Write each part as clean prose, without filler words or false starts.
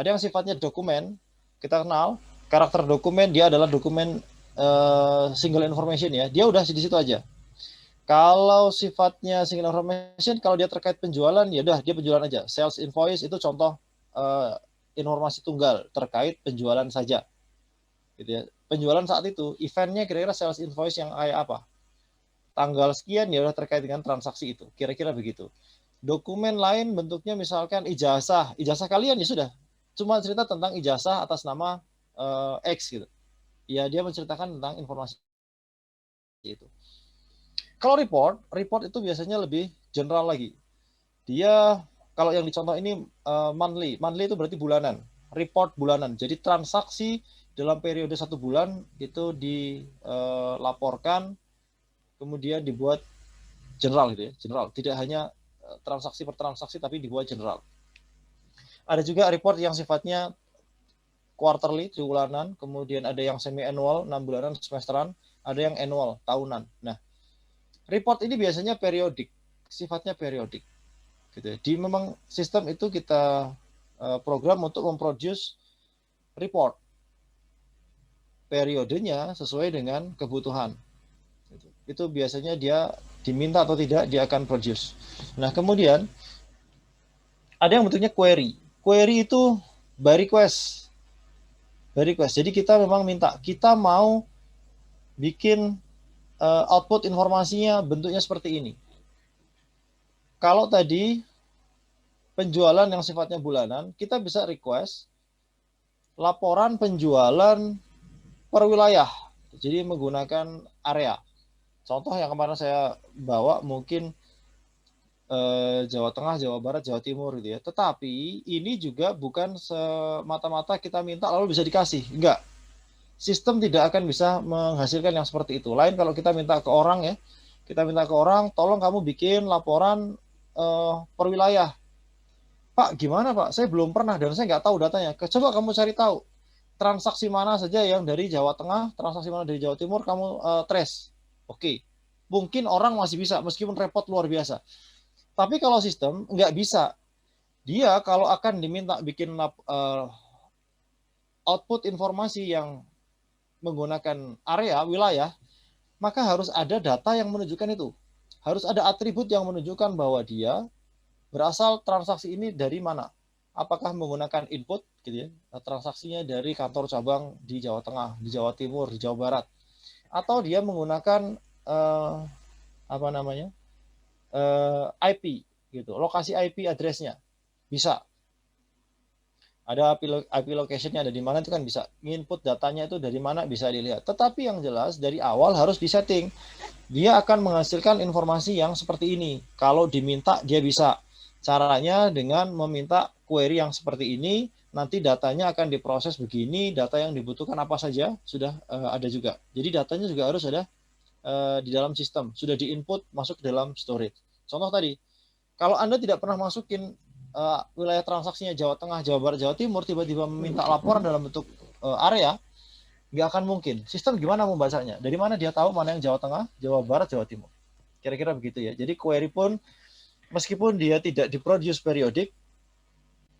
Ada yang sifatnya dokumen, kita kenal karakter dokumen, dia adalah dokumen single information ya, dia udah di situ aja. Kalau sifatnya single information, kalau dia terkait penjualan, ya udah dia penjualan aja. Sales invoice itu contoh informasi tunggal terkait penjualan saja, gitu ya. Penjualan saat itu, eventnya kira-kira sales invoice yang kayak apa? Tanggal sekian ya udah terkait dengan transaksi itu, kira-kira begitu. Dokumen lain bentuknya misalkan ijazah, ijazah kalian ya sudah, cuma cerita tentang ijazah atas nama X gitu. Ya dia menceritakan tentang informasi itu. Kalau report itu biasanya lebih general lagi. Dia kalau yang dicontoh ini monthly itu berarti bulanan, report bulanan. Jadi transaksi dalam periode 1 bulan itu dilaporkan, kemudian dibuat general gitu ya, general. Tidak hanya transaksi per transaksi tapi dibuat general. Ada juga report yang sifatnya quarterly, triwulan, kemudian ada yang semi annual, 6 bulanan, semesteran, ada yang annual, tahunan. Nah, report ini biasanya periodik, sifatnya periodik. Gitu. Di memang sistem itu kita program untuk memproduce report. Periodenya sesuai dengan kebutuhan. Itu biasanya dia diminta atau tidak, dia akan produce. Nah, kemudian ada yang bentuknya query. Query itu by request. By request. Jadi kita memang minta, kita mau bikin output informasinya bentuknya seperti ini. Kalau tadi penjualan yang sifatnya bulanan, kita bisa request laporan penjualan per wilayah. Jadi menggunakan area. Contoh yang kemarin saya bawa mungkin Jawa Tengah, Jawa Barat, Jawa Timur gitu ya. Tetapi ini juga bukan semata-mata kita minta lalu bisa dikasih. Enggak. Sistem tidak akan bisa menghasilkan yang seperti itu. Lain kalau kita minta ke orang ya. Kita minta ke orang, tolong kamu bikin laporan per wilayah. Pak, gimana Pak? Saya belum pernah dan saya nggak tahu datanya. Coba kamu cari tahu transaksi mana saja yang dari Jawa Tengah, transaksi mana dari Jawa Timur, kamu trace. Oke, mungkin orang masih bisa, meskipun repot luar biasa. Tapi kalau sistem, nggak bisa. Dia kalau akan diminta bikin output informasi yang menggunakan area, wilayah, maka harus ada data yang menunjukkan itu. Harus ada atribut yang menunjukkan bahwa dia berasal transaksi ini dari mana. Apakah menggunakan input gitu ya, transaksinya dari kantor cabang di Jawa Tengah, di Jawa Timur, di Jawa Barat, atau dia menggunakan apa namanya IP gitu, lokasi IP address-nya bisa. Ada IP location-nya ada di mana itu kan bisa. Input datanya itu dari mana bisa dilihat. Tetapi yang jelas dari awal harus disetting. Dia akan menghasilkan informasi yang seperti ini. Kalau diminta dia bisa. Caranya dengan meminta query yang seperti ini, nanti datanya akan diproses begini, data yang dibutuhkan apa saja sudah ada juga. Jadi datanya juga harus ada di dalam sistem, sudah diinput masuk ke dalam storage. Contoh tadi, kalau Anda tidak pernah masukin wilayah transaksinya Jawa Tengah, Jawa Barat, Jawa Timur, tiba-tiba meminta laporan dalam bentuk area, nggak akan mungkin. Sistem gimana membacanya? Dari mana dia tahu mana yang Jawa Tengah, Jawa Barat, Jawa Timur? Kira-kira begitu ya. Jadi query pun meskipun dia tidak diproduce periodik,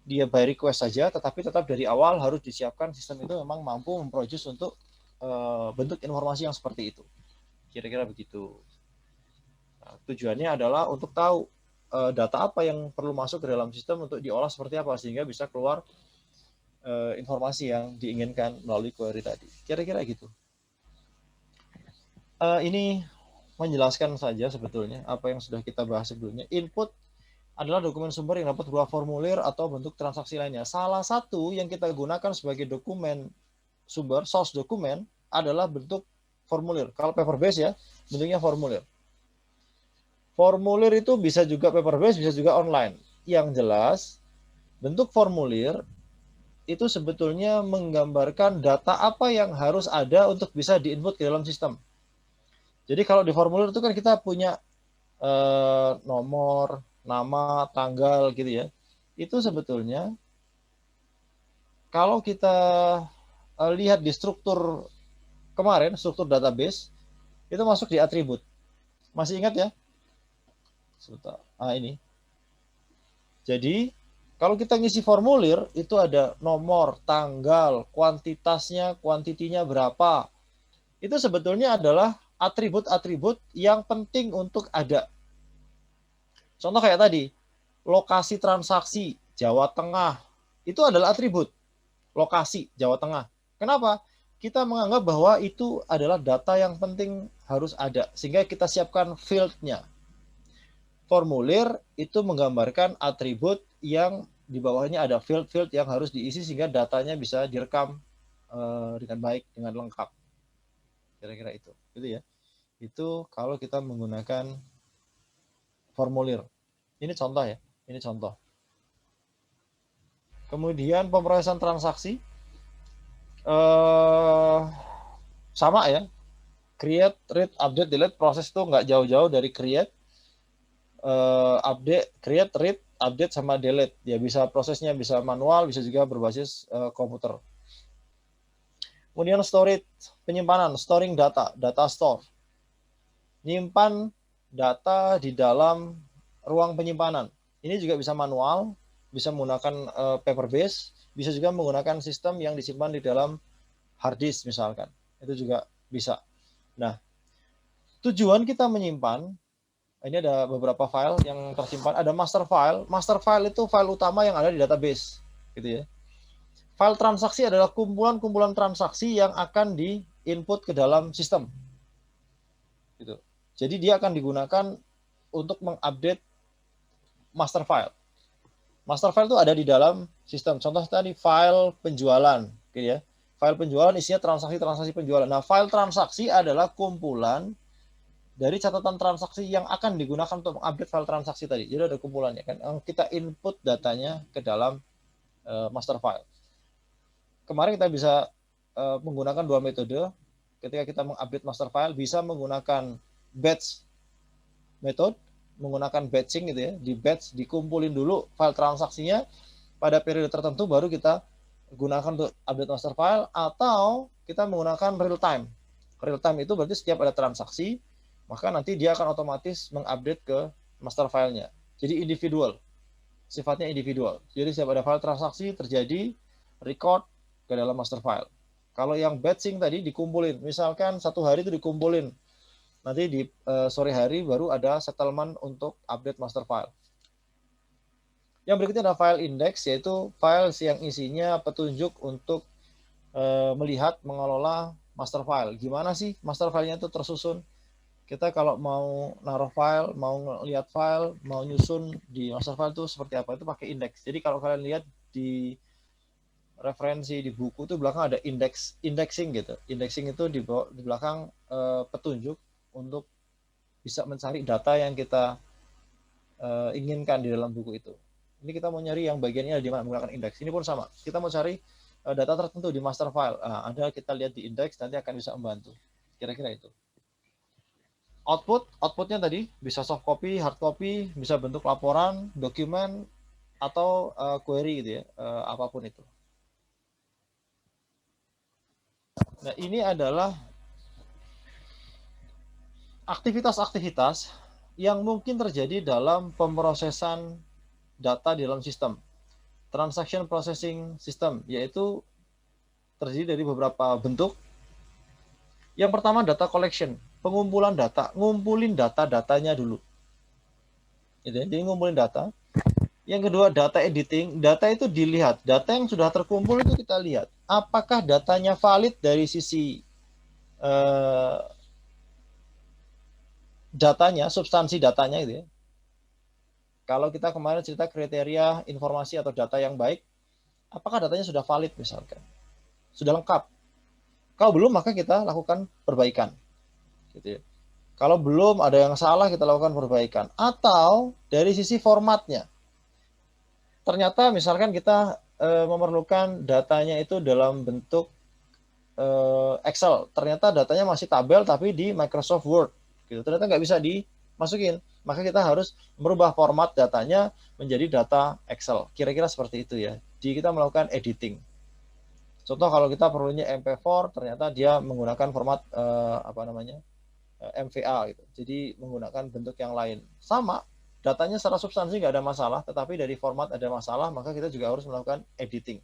dia by request saja, tetapi tetap dari awal harus disiapkan sistem itu memang mampu memproduce untuk bentuk informasi yang seperti itu. Kira-kira begitu. Nah, tujuannya adalah untuk tahu data apa yang perlu masuk ke dalam sistem untuk diolah seperti apa sehingga bisa keluar informasi yang diinginkan melalui query tadi. Kira-kira gitu. Ini menjelaskan saja sebetulnya apa yang sudah kita bahas sebelumnya. Input adalah dokumen sumber yang dapat berupa formulir atau bentuk transaksi lainnya. Salah satu yang kita gunakan sebagai dokumen sumber, source dokumen, adalah bentuk formulir. Kalau paper base ya, bentuknya formulir. Formulir itu bisa juga paper base, bisa juga online. Yang jelas, bentuk formulir itu sebetulnya menggambarkan data apa yang harus ada untuk bisa diinput ke dalam sistem. Jadi kalau di formulir itu kan kita punya nomor, nama, tanggal gitu ya. Itu sebetulnya kalau kita lihat di struktur kemarin, struktur database, itu masuk di atribut. Masih ingat ya? Sebentar. Ini. Jadi Kalau kita ngisi formulir, itu ada nomor, tanggal, kuantitasnya, kuantitinya berapa. Itu sebetulnya adalah atribut-atribut yang penting untuk ada. Contoh kayak tadi, lokasi transaksi Jawa Tengah, itu adalah atribut. Lokasi Jawa Tengah. Kenapa? Kita menganggap bahwa itu adalah data yang penting harus ada, sehingga kita siapkan field-nya. Formulir itu menggambarkan atribut yang di bawahnya ada field-field yang harus diisi sehingga datanya bisa direkam dengan baik, dengan lengkap. Kira-kira itu. Gitu ya. Itu kalau kita menggunakan formulir. Ini contoh ya. Ini contoh. Kemudian pemrosesan transaksi sama ya. Create, read, update, delete. Proses itu nggak jauh-jauh dari create, update, create, read, update sama delete. Ya bisa prosesnya bisa manual, bisa juga berbasis komputer. Kemudian storage, penyimpanan, storing data, data store. Nyimpan data di dalam ruang penyimpanan. Ini juga bisa manual, bisa menggunakan paper base, bisa juga menggunakan sistem yang disimpan di dalam hard disk misalkan. Itu juga bisa. Nah, tujuan kita menyimpan, ini ada beberapa file yang tersimpan. Ada master file. Master file itu file utama yang ada di database, gitu ya. File transaksi adalah kumpulan-kumpulan transaksi yang akan di-input ke dalam sistem. Gitu. Jadi dia akan digunakan untuk mengupdate master file. Master file itu ada di dalam sistem. Contoh tadi file penjualan, gitu ya. File penjualan isinya transaksi-transaksi penjualan. Nah, file transaksi adalah kumpulan dari catatan transaksi yang akan digunakan untuk mengupdate file transaksi tadi. Jadi ada kumpulannya kan. Kita input datanya ke dalam master file. Kemarin kita bisa menggunakan dua metode. Ketika kita mengupdate master file, bisa menggunakan batch method, menggunakan batching gitu ya. Di batch, dikumpulin dulu file transaksinya pada periode tertentu, baru kita gunakan untuk update master file, atau kita menggunakan real time. Real time itu berarti setiap ada transaksi, maka nanti dia akan otomatis mengupdate ke master file-nya. Jadi individual, sifatnya individual. Jadi setiap ada file transaksi terjadi record ke dalam master file. Kalau yang batching tadi dikumpulin, misalkan satu hari itu dikumpulin, nanti di sore hari baru ada settlement untuk update master file. Yang berikutnya ada file index, yaitu file yang isinya petunjuk untuk melihat, mengelola master file. Gimana sih master file-nya itu tersusun? Kita kalau mau naruh file, mau lihat file, mau nyusun di master file itu seperti apa, itu pakai index. Jadi kalau kalian lihat di referensi di buku itu belakang ada indexing gitu. Indexing itu di belakang petunjuk untuk bisa mencari data yang kita inginkan di dalam buku itu. Ini kita mau nyari yang bagiannya di mana menggunakan indeks. Ini pun sama. Kita mau cari data tertentu di master file. Nah, ada kita lihat di indeks, nanti akan bisa membantu. Kira-kira itu. Outputnya tadi bisa soft copy, hard copy, bisa bentuk laporan, dokumen, atau query gitu ya, apapun itu. Nah, ini adalah aktivitas-aktivitas yang mungkin terjadi dalam pemrosesan data di dalam sistem. Transaction processing system, yaitu terdiri dari beberapa bentuk. Yang pertama data collection, pengumpulan data, ngumpulin data-datanya dulu. Jadi ngumpulin data. Yang kedua data editing, data itu dilihat, data yang sudah terkumpul itu kita lihat, apakah datanya valid dari sisi datanya, substansi datanya gitu ya. Kalau kita kemarin cerita kriteria informasi atau data yang baik, apakah datanya sudah valid misalkan, sudah lengkap. Kalau belum, maka kita lakukan perbaikan. Gitu ya. Kalau belum ada yang salah, kita lakukan perbaikan. Atau dari sisi formatnya, ternyata misalkan kita memerlukan datanya itu dalam bentuk Excel. Ternyata datanya masih tabel tapi di Microsoft Word. Gitu. Ternyata nggak bisa dimasukin. Maka kita harus merubah format datanya menjadi data Excel. Kira-kira seperti itu ya. Jadi kita melakukan editing. Contoh kalau kita perlunya MP4, ternyata dia menggunakan format MVA gitu. Jadi menggunakan bentuk yang lain. Sama, datanya secara substansi nggak ada masalah, tetapi dari format ada masalah, maka kita juga harus melakukan editing.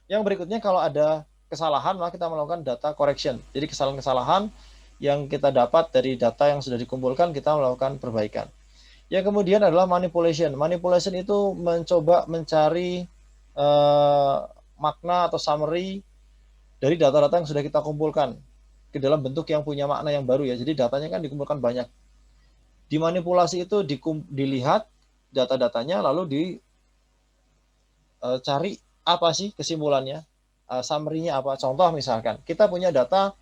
Yang berikutnya, kalau ada kesalahan, maka kita melakukan data correction. Jadi kesalahan-kesalahan yang kita dapat dari data yang sudah dikumpulkan, kita melakukan perbaikan. Yang kemudian adalah manipulation. Manipulation itu mencoba mencari makna atau summary dari data-data yang sudah kita kumpulkan ke dalam bentuk yang punya makna yang baru ya. Jadi datanya kan dikumpulkan banyak. Dimanipulasi itu dilihat data-datanya, lalu dicari apa sih kesimpulannya, summary-nya apa. Contoh misalkan, kita punya data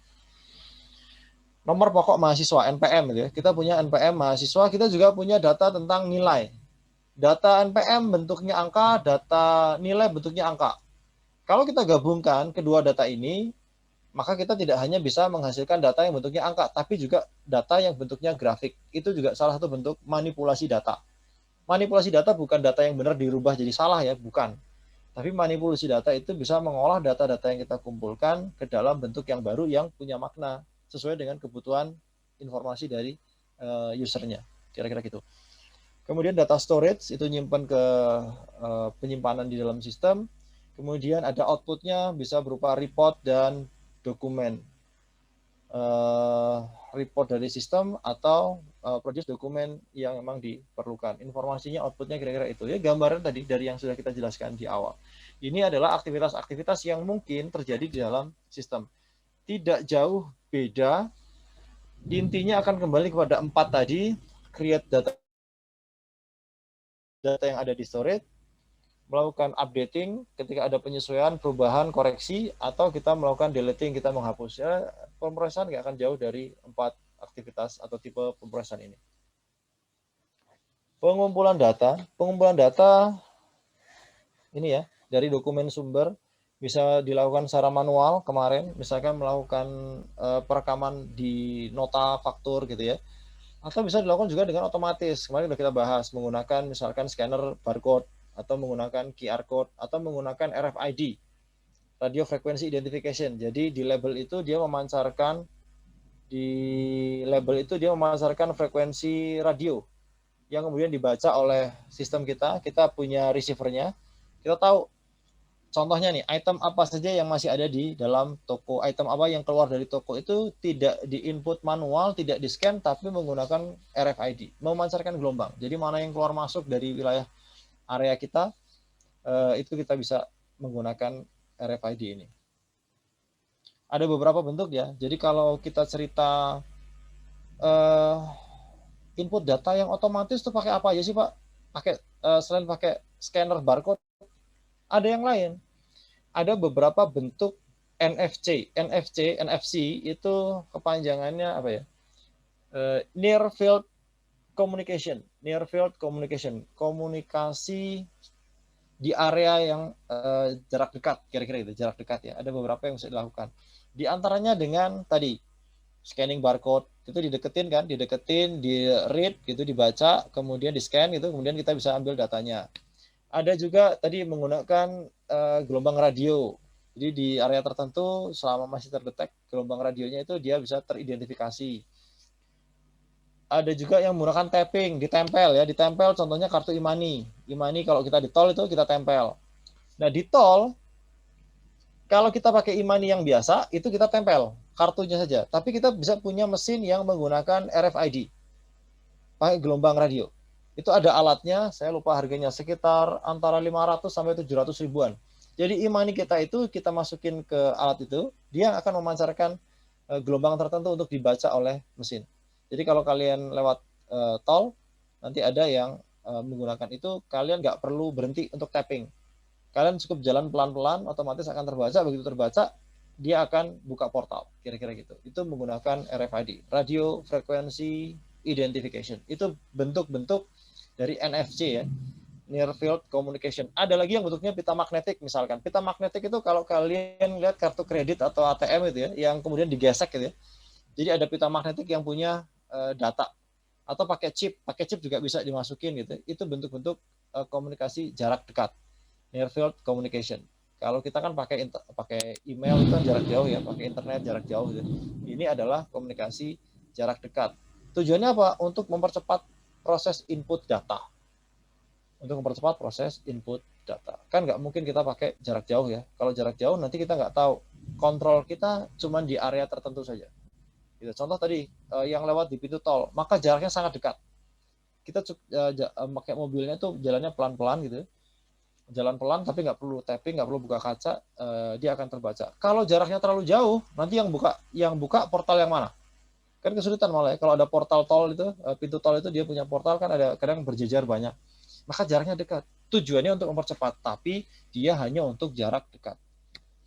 nomor pokok mahasiswa, NPM gitu ya. Kita punya NPM mahasiswa, kita juga punya data tentang nilai. Data NPM bentuknya angka, data nilai bentuknya angka. Kalau kita gabungkan kedua data ini, maka kita tidak hanya bisa menghasilkan data yang bentuknya angka, tapi juga data yang bentuknya grafik. Itu juga salah satu bentuk manipulasi data. Manipulasi data bukan data yang benar dirubah jadi salah ya, bukan. Tapi manipulasi data itu bisa mengolah data-data yang kita kumpulkan ke dalam bentuk yang baru yang punya makna sesuai dengan kebutuhan informasi dari usernya. Kira-kira gitu. Kemudian data storage itu nyimpan ke penyimpanan di dalam sistem. Kemudian ada outputnya bisa berupa report dan dokumen. Report dari sistem atau produce dokumen yang memang diperlukan. Informasinya, outputnya kira-kira itu. Ya, gambaran tadi dari yang sudah kita jelaskan di awal. Ini adalah aktivitas-aktivitas yang mungkin terjadi di dalam sistem. Tidak jauh beda, intinya akan kembali kepada 4 tadi, create data yang ada di storage, melakukan updating ketika ada penyesuaian, perubahan, koreksi, atau kita melakukan deleting, kita menghapus. Ya, pemrosesan nggak akan jauh dari 4 aktivitas atau tipe pemrosesan ini. Pengumpulan data ini ya, dari dokumen sumber bisa dilakukan secara manual kemarin, misalkan melakukan perekaman di nota faktur gitu ya, atau bisa dilakukan juga dengan otomatis. Kemarin sudah kita bahas menggunakan misalkan scanner barcode, atau menggunakan QR code, atau menggunakan RFID, radio frequency identification. Jadi di label itu dia memancarkan frekuensi radio yang kemudian dibaca oleh sistem kita. Kita punya receivernya, kita tahu contohnya nih, item apa saja yang masih ada di dalam toko, item apa yang keluar dari toko itu tidak di-input manual, tidak di-scan, tapi menggunakan RFID, memancarkan gelombang. Jadi mana yang keluar masuk dari wilayah area kita, itu kita bisa menggunakan RFID ini. Ada beberapa bentuk ya. Jadi kalau kita cerita input data yang otomatis itu pakai apa aja sih Pak? Selain pakai scanner barcode, ada yang lain. Ada beberapa bentuk NFC. NFC itu kepanjangannya apa ya? Near Field Communication. Near Field Communication. Komunikasi di area yang jarak dekat, kira-kira itu, jarak dekat ya. Ada beberapa yang bisa dilakukan. Di antaranya dengan tadi scanning barcode, itu dideketin, di read gitu, dibaca, kemudian di scan gitu, kemudian kita bisa ambil datanya. Ada juga tadi menggunakan gelombang radio. Jadi di area tertentu selama masih terdetek gelombang radionya itu dia bisa teridentifikasi. Ada juga yang menggunakan tapping, ditempel ya, ditempel contohnya kartu e-money. E-money kalau kita di tol itu kita tempel. Nah, di tol kalau kita pakai e-money yang biasa itu kita tempel kartunya saja, tapi kita bisa punya mesin yang menggunakan RFID pakai gelombang radio. Itu ada alatnya, saya lupa harganya, sekitar antara 500 sampai 700 ribuan. Jadi e-money kita itu kita masukin ke alat itu, dia akan memancarkan gelombang tertentu untuk dibaca oleh mesin. Jadi kalau kalian lewat tol, nanti ada yang menggunakan itu, kalian nggak perlu berhenti untuk tapping. Kalian cukup jalan pelan-pelan, otomatis akan terbaca. Begitu terbaca, dia akan buka portal, kira-kira gitu. Itu menggunakan RFID, radio frequency identification. Itu bentuk-bentuk dari NFC ya, Near Field Communication. Ada lagi yang bentuknya pita magnetik misalkan. Pita magnetik itu kalau kalian lihat kartu kredit atau ATM itu ya, yang kemudian digesek gitu ya. Jadi ada pita magnetik yang punya data. Atau pakai chip juga bisa dimasukin gitu. Itu bentuk-bentuk komunikasi jarak dekat. Near Field Communication. Kalau kita kan pakai email itu kan jarak jauh ya, pakai internet jarak jauh gitu. Ini adalah komunikasi jarak dekat. Tujuannya apa? Untuk mempercepat proses input data. Untuk mempercepat proses input data. Kan nggak mungkin kita pakai jarak jauh ya. Kalau jarak jauh nanti kita nggak tahu. Kontrol kita cuma di area tertentu saja. Gitu. Contoh tadi yang lewat di pintu tol, maka jaraknya sangat dekat. Kita pakai mobilnya tuh jalannya pelan-pelan gitu. Jalan pelan tapi nggak perlu tapping, nggak perlu buka kaca, dia akan terbaca. Kalau jaraknya terlalu jauh, nanti yang buka portal yang mana? Kan kesulitan malah ya. Kalau ada portal tol itu, pintu tol itu dia punya portal kan ada kadang berjejer banyak. Maka jaraknya dekat. Tujuannya untuk mempercepat, tapi dia hanya untuk jarak dekat.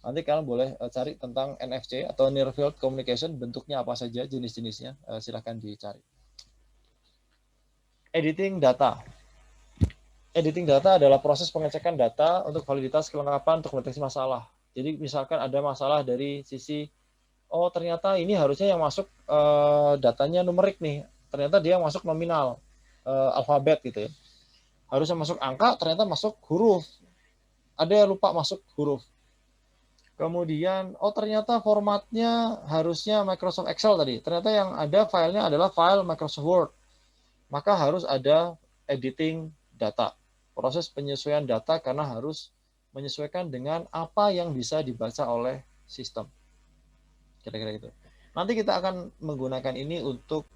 Nanti kalian boleh cari tentang NFC atau Near Field Communication, bentuknya apa saja, jenis-jenisnya, silahkan dicari. Editing data. Editing data adalah proses pengecekan data untuk validitas kelengkapan untuk mendeteksi masalah. Jadi misalkan ada masalah dari sisi, oh ternyata ini harusnya yang masuk datanya numerik nih, ternyata dia masuk nominal, alfabet gitu ya. Harusnya masuk angka, ternyata masuk huruf. Ada yang lupa masuk huruf. Kemudian, oh ternyata formatnya harusnya Microsoft Excel tadi. Ternyata yang ada filenya adalah file Microsoft Word. Maka harus ada editing data. Proses penyesuaian data karena harus menyesuaikan dengan apa yang bisa dibaca oleh sistem. Kira-kira gitu. Nanti kita akan menggunakan ini untuk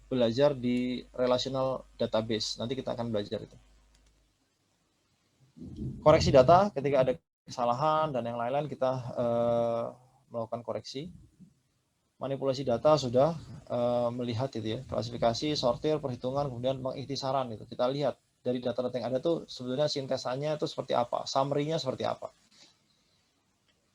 belajar di relational database. Nanti kita akan belajar itu. Koreksi data ketika ada kesalahan dan yang lain-lain kita melakukan koreksi. Manipulasi data sudah melihat itu ya, klasifikasi, sortir, perhitungan, kemudian pengikhtisaran itu. Kita lihat dari data-data yang ada tuh sebetulnya sintesanya itu seperti apa, summary-nya seperti apa.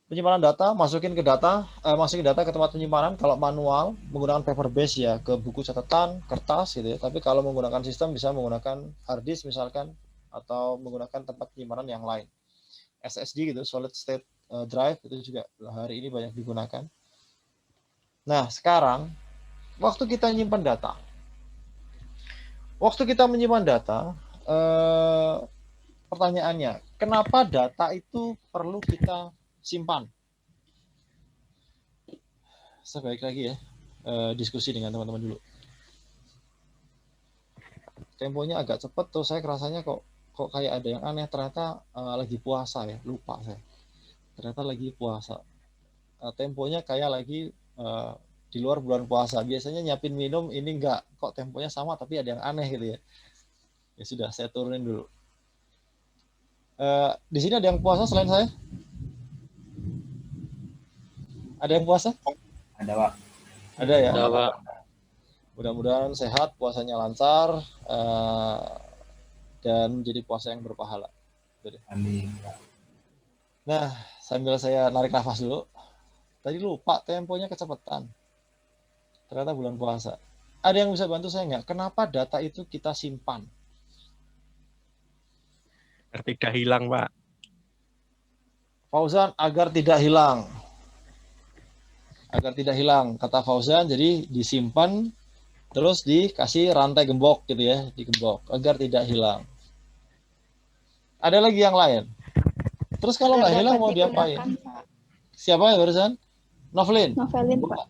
Penyimpanan data, masukin data ke tempat penyimpanan. Kalau manual menggunakan paper base ya, ke buku catatan, kertas gitu ya. Tapi kalau menggunakan sistem bisa menggunakan hard disk misalkan, atau menggunakan tempat penyimpanan yang lain. SSD gitu, solid state drive itu juga hari ini banyak digunakan. Nah, sekarang waktu kita menyimpan data, pertanyaannya, kenapa data itu perlu kita simpan? Sebaik lagi ya, diskusi dengan teman-teman dulu. Temponya agak cepat tuh, saya rasanya kok kayak ada yang aneh, ternyata lagi puasa ya, lupa saya. Ternyata lagi puasa. Temponya kayak lagi di luar bulan puasa. Biasanya nyiapin minum, ini enggak. Kok temponya sama tapi ada yang aneh gitu ya. Ya sudah, saya turunin dulu. Di sini ada yang puasa selain saya? Ada yang puasa? Ada, Pak. Ada ya? Ada, Pak. Mudah-mudahan sehat, puasanya lancar, dan menjadi puasa yang berpahala. Amin. Nah, sambil saya narik nafas dulu. Tadi lupa, temponya kecepatan. Ternyata bulan puasa. Ada yang bisa bantu saya nggak? Kenapa data itu kita simpan? Agar tidak hilang, Pak. Fauzan, agar tidak hilang. Agar tidak hilang, kata Fauzan, jadi disimpan, terus dikasih rantai gembok gitu ya, digembok, agar tidak hilang. Ada lagi yang lain? Terus kalau nggak hilang mau diapain? Pak. Siapa ya barusan? Novelin, Pak.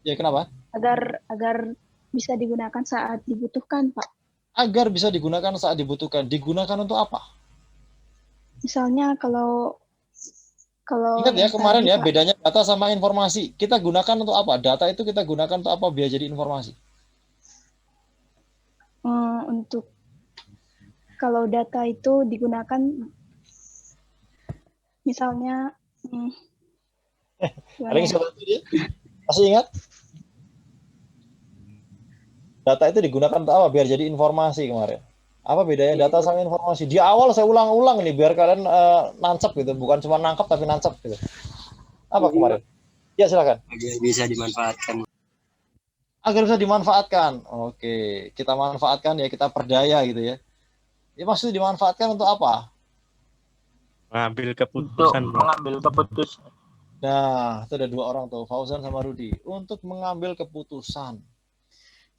Ya kenapa? Agar bisa digunakan saat dibutuhkan, Pak. Agar bisa digunakan saat dibutuhkan. Digunakan untuk apa? Misalnya kalau ingat ya kemarin ya, Pak, bedanya data sama informasi. Kita gunakan untuk apa? Data itu kita gunakan untuk apa biar jadi informasi? Untuk kalau data itu digunakan misalnya ada yang bisa bantu dia? Masih ingat? Data itu digunakan untuk apa? Biar jadi informasi kemarin. Apa bedanya data sama informasi? Di awal saya ulang-ulang nih biar kalian nancep gitu, bukan cuma nangkep tapi nancep gitu. Apa kemarin? Ya silakan. Agar bisa dimanfaatkan. Agar bisa dimanfaatkan. Oke, kita manfaatkan ya, kita perdaya gitu ya. Ya maksudnya dimanfaatkan untuk apa? Mengambil keputusan. Nah, itu ada dua orang tuh, Fauzan sama Rudi. Untuk mengambil keputusan.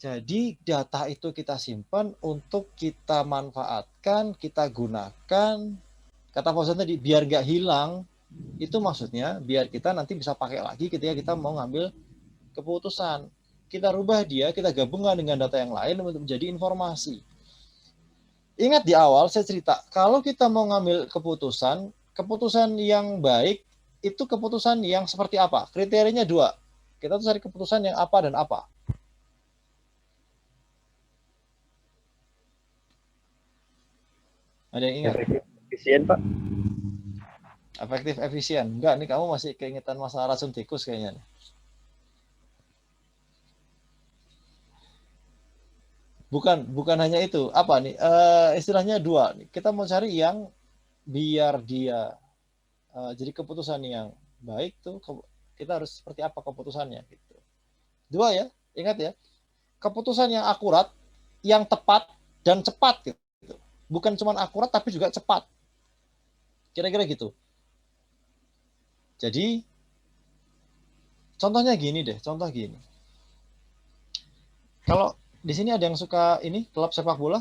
Jadi data itu kita simpan untuk kita manfaatkan, kita gunakan. Kata Fauzan tadi, biar gak hilang, itu maksudnya biar kita nanti bisa pakai lagi ketika kita mau ngambil keputusan. kita rubah dia, kita gabungkan dengan data yang lain untuk menjadi informasi. Ingat di awal saya cerita, kalau kita mau ngambil keputusan yang baik itu keputusan yang seperti apa? Kriterianya 2. Kita tuh cari keputusan yang apa dan apa. Ada yang ingat? Efisien, Pak. Efektif, efisien. Enggak, nih kamu masih keingetan masalah racun tikus kayaknya. Bukan hanya itu. Apa nih? Istilahnya 2. Kita mau cari yang biar dia jadi keputusan yang baik tuh kita harus seperti apa keputusannya gitu. 2 ya, ingat ya. Keputusan yang akurat, yang tepat dan cepat gitu. Bukan cuma akurat tapi juga cepat. Kira-kira gitu. Jadi contohnya gini deh, contoh gini. Kalau di sini ada yang suka ini klub sepak bola?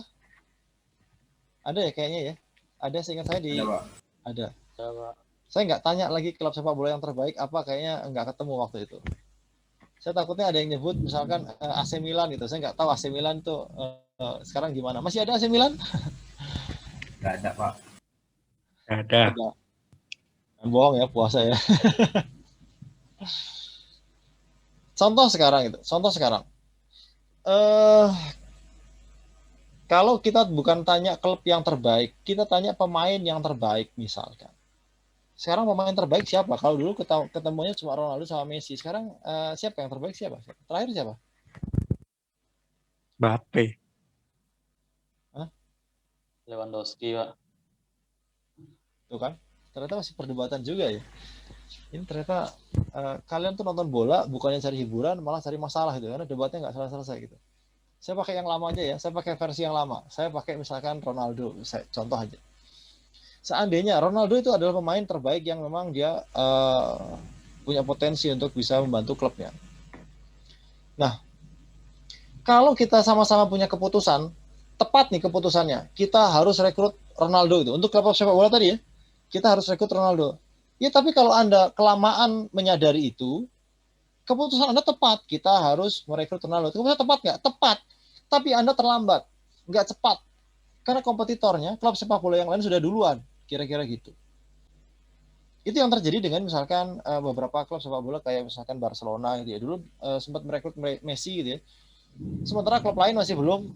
Ada ya kayaknya ya. Ada, seingat saya di Ada, Pak. ada. Ya, Pak. Saya nggak tanya lagi klub sepak bola yang terbaik apa, kayaknya nggak ketemu waktu itu. Saya takutnya ada yang nyebut misalkan AC Milan gitu. Saya nggak tahu AC Milan tuh sekarang gimana. Masih ada AC Milan? Nggak ada, Pak. Ada. Ada. Bohong ya, puasa ya. Contoh sekarang itu. Contoh sekarang. Kalau kita bukan tanya klub yang terbaik, kita tanya pemain yang terbaik misalkan. Sekarang pemain terbaik siapa? Kalau dulu ketemunya cuma Ronaldo sama Messi. Sekarang siapa yang terbaik siapa? Terakhir siapa? Mbappe. Lewandowski, Pak. Tuh kan? Ternyata masih perdebatan juga ya. Ini ternyata kalian tuh nonton bola bukannya cari hiburan, malah cari masalah gitu. Karena debatnya nggak selesai gitu. Saya pakai yang lama aja ya. Saya pakai versi yang lama. Saya pakai misalkan Ronaldo. Contoh aja. Seandainya Ronaldo itu adalah pemain terbaik yang memang dia punya potensi untuk bisa membantu klubnya. Nah, kalau kita sama-sama punya keputusan, tepat nih keputusannya, kita harus rekrut Ronaldo itu. Untuk klub sepak bola tadi ya, kita harus rekrut Ronaldo. Ya, tapi kalau Anda kelamaan menyadari itu, keputusan Anda tepat, kita harus merekrut Ronaldo. Keputusan tepat nggak? Tepat. Tapi Anda terlambat, nggak cepat. Karena kompetitornya, klub sepak bola yang lain sudah duluan. Kira-kira gitu. Itu yang terjadi dengan misalkan beberapa klub sepak bola kayak misalkan Barcelona gitu ya. Dulu sempat merekrut Messi gitu ya. Sementara klub lain masih belum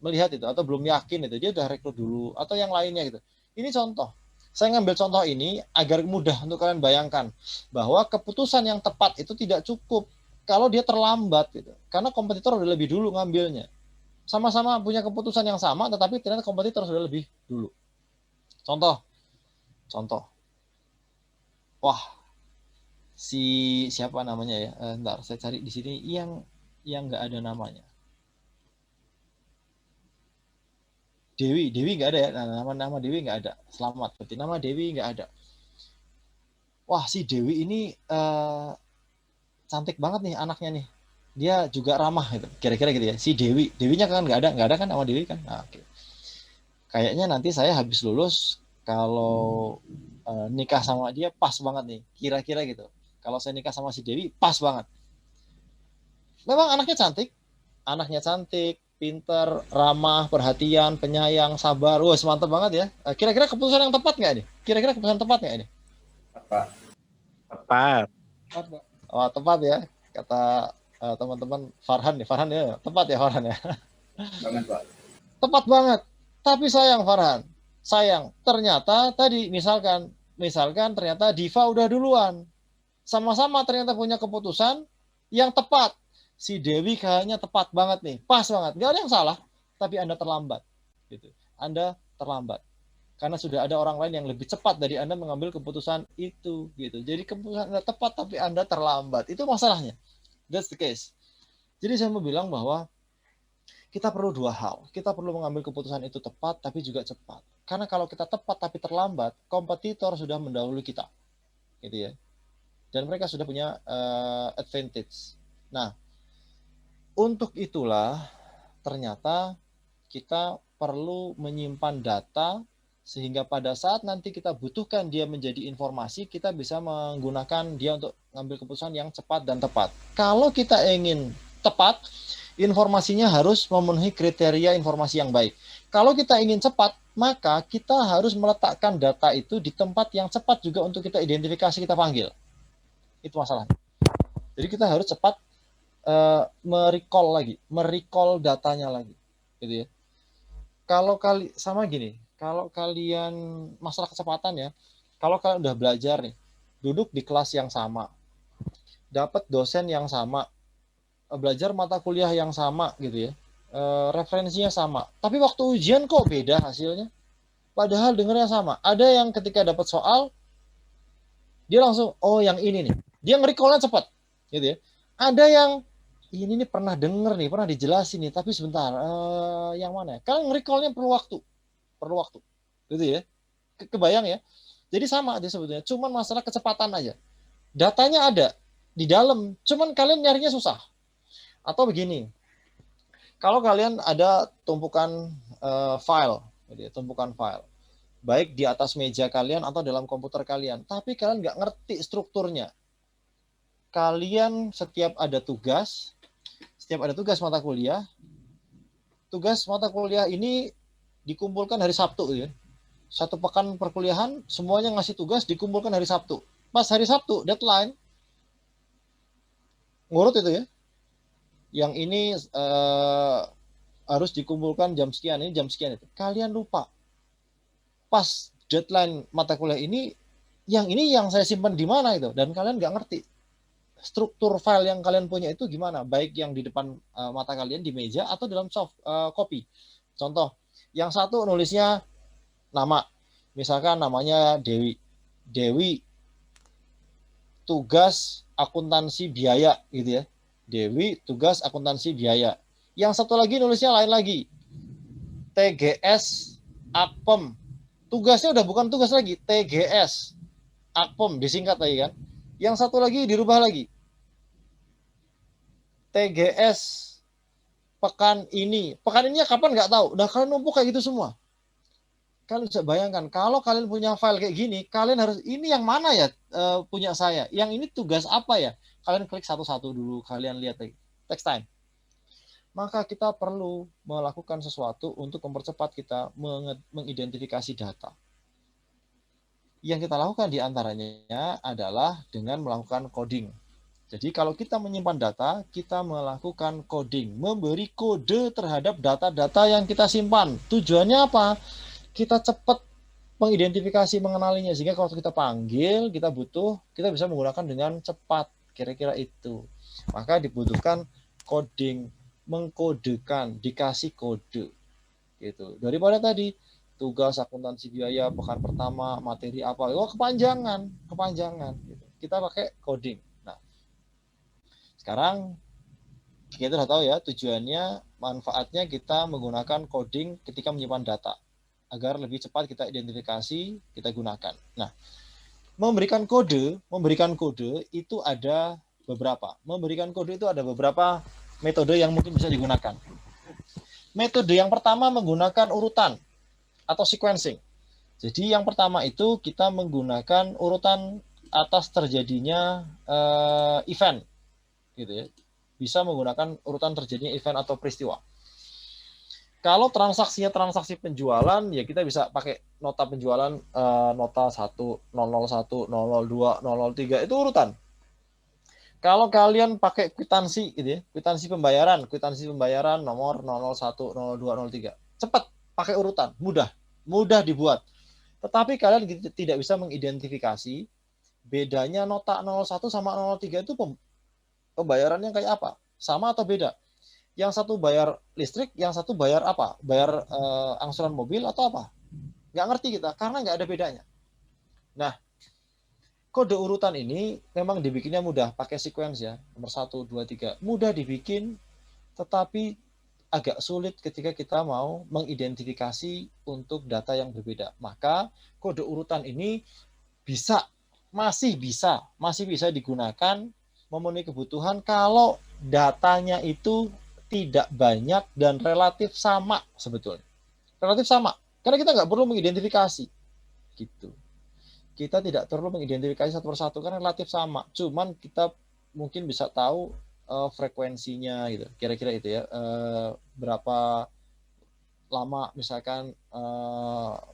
melihat itu atau belum yakin itu. Dia udah rekrut dulu atau yang lainnya gitu. Ini contoh. Saya ngambil contoh ini agar mudah untuk kalian bayangkan bahwa keputusan yang tepat itu tidak cukup kalau dia terlambat gitu. Karena kompetitor udah lebih dulu ngambilnya. Sama-sama punya keputusan yang sama tetapi ternyata kompetitor sudah lebih dulu. Contoh. Wah, siapa namanya ya? Ntar saya cari di sini yang nggak ada namanya. Dewi nggak ada ya. Nah, nama Dewi nggak ada. Selamat, berarti nama Dewi nggak ada. Wah, si Dewi ini cantik banget nih anaknya nih. Dia juga ramah gitu. Kira-kira gitu ya. Si Dewinya kan nggak ada kan nama Dewi kan. Nah, oke. Kayaknya nanti saya habis lulus kalau nikah sama dia pas banget nih, kira-kira gitu. Kalau saya nikah sama si Dewi pas banget. Memang anaknya cantik, pinter, ramah, perhatian, penyayang, sabar. Wah, mantap banget ya. Kira-kira keputusan yang tepat nggak ini? Kira-kira keputusan tepat nggak ini? Pak. Tepat. Oh, tepat ya. Kata teman-teman Farhan ya, tepat ya Farhan ya. Banget, Pak. Tepat banget. Tapi sayang Farhan, ternyata tadi misalkan ternyata Diva udah duluan. Sama-sama ternyata punya keputusan yang tepat. Si Dewi kayaknya tepat banget nih, pas banget. Gak ada yang salah, tapi Anda terlambat. Gitu. Anda terlambat. Karena sudah ada orang lain yang lebih cepat dari Anda mengambil keputusan itu. Gitu. Jadi keputusan Anda tepat, tapi Anda terlambat. Itu masalahnya. That's the case. Jadi saya mau bilang bahwa kita perlu 2 hal. Kita perlu mengambil keputusan itu tepat, tapi juga cepat. Karena kalau kita tepat tapi terlambat, kompetitor sudah mendahului kita. Gitu ya. Dan mereka sudah punya advantage. Nah, untuk itulah ternyata kita perlu menyimpan data Sehingga pada saat nanti kita butuhkan dia menjadi informasi, kita bisa menggunakan dia untuk mengambil keputusan yang cepat dan tepat. Kalau kita ingin tepat, informasinya harus memenuhi kriteria informasi yang baik. Kalau kita ingin cepat, maka kita harus meletakkan data itu di tempat yang cepat juga untuk kita identifikasi, kita panggil. Itu masalahnya. Jadi kita harus cepat merecall datanya lagi, gitu ya. Kalau sama gini, kalau kalian masalah kecepatan ya, kalau kalian udah belajar nih, duduk di kelas yang sama, dapat dosen yang sama, belajar mata kuliah yang sama gitu ya, referensinya sama, tapi waktu ujian kok beda hasilnya, padahal dengarnya sama. Ada yang ketika dapat soal, dia langsung, oh yang ini nih, dia nge-recall-nya cepat, gitu ya. Ada yang ini nih pernah denger nih, pernah dijelasin nih, tapi sebentar, yang mana ya? Kalian nge-recall-nya perlu waktu, gitu ya. Kebayang ya? Jadi sama aja sebetulnya, cuman masalah kecepatan aja. Datanya ada di dalam, cuman kalian nyarinya susah. Atau begini, kalau kalian ada tumpukan file, gitu ya, tumpukan file, baik di atas meja kalian atau dalam komputer kalian, tapi kalian nggak ngerti strukturnya. Kalian setiap ada tugas mata kuliah, tugas mata kuliah ini dikumpulkan hari Sabtu ya. Satu pekan perkuliahan semuanya ngasih tugas dikumpulkan hari Sabtu. Pas hari Sabtu deadline ngurut itu ya. Yang ini harus dikumpulkan jam sekian, ini jam sekian itu. Kalian lupa. Pas deadline mata kuliah ini yang saya simpan di mana itu, dan kalian nggak ngerti struktur file yang kalian punya itu gimana, baik yang di depan mata kalian di meja atau dalam soft copy. Contoh, yang satu nulisnya nama, misalkan namanya Dewi tugas akuntansi biaya gitu ya, Dewi tugas akuntansi biaya. Yang satu lagi nulisnya lain lagi, TGS Akpem, tugasnya udah bukan tugas lagi, TGS Akpem disingkat lagi kan. Yang satu lagi dirubah lagi, TGS pekan ini kapan nggak tahu. Udah kalian numpuk kayak gitu semua. Kalian bisa bayangkan kalau kalian punya file kayak gini, kalian harus ini yang mana ya punya saya, yang ini tugas apa ya? Kalian klik satu-satu dulu, kalian lihat lagi. Text time. Maka kita perlu melakukan sesuatu untuk mempercepat kita mengidentifikasi data. Yang kita lakukan diantaranya adalah dengan melakukan coding. Jadi kalau kita menyimpan data, kita melakukan coding, memberi kode terhadap data-data yang kita simpan. Tujuannya apa? Kita cepat mengidentifikasi, mengenalinya, sehingga kalau kita panggil, kita bisa menggunakan dengan cepat. Kira-kira itu. Maka dibutuhkan coding, mengkodekan, dikasih kode. Gitu. Daripada tadi tugas akuntansi biaya pekan pertama, materi apa, kepanjangan. Gitu. Kita pakai coding. Nah, sekarang kita sudah tahu ya tujuannya, manfaatnya kita menggunakan coding ketika menyimpan data agar lebih cepat kita identifikasi, kita gunakan. Nah, memberikan kode itu ada beberapa. Memberikan kode itu ada beberapa metode yang mungkin bisa digunakan. Metode yang pertama menggunakan urutan atau sequencing. Jadi yang pertama itu kita menggunakan urutan atas terjadinya event, gitu ya. Bisa menggunakan urutan terjadinya event atau peristiwa. Kalau transaksi penjualan, ya kita bisa pakai nota penjualan, nota 1, 001, 002, 003, itu urutan. Kalau kalian pakai kwitansi, gitu ya, kwitansi pembayaran nomor 01, 02, 03, cepat, pakai urutan, mudah dibuat. Tetapi kalian tidak bisa mengidentifikasi bedanya nota 01 sama 03 itu pembayarannya kayak apa, sama atau beda. Yang satu bayar listrik, yang satu bayar apa? Bayar angsuran mobil atau apa? Nggak ngerti kita, karena nggak ada bedanya. Nah, kode urutan ini memang dibikinnya mudah, pakai sequence ya, nomor 1, 2, 3. Mudah dibikin, tetapi agak sulit ketika kita mau mengidentifikasi untuk data yang berbeda. Maka kode urutan ini masih bisa digunakan memenuhi kebutuhan kalau datanya itu tidak banyak dan relatif sama sebetulnya. Relatif sama. Karena kita nggak perlu mengidentifikasi, gitu. Kita tidak perlu mengidentifikasi satu persatu karena relatif sama. Cuman kita mungkin bisa tahu frekuensinya, gitu. Kira-kira itu ya. Berapa lama misalkan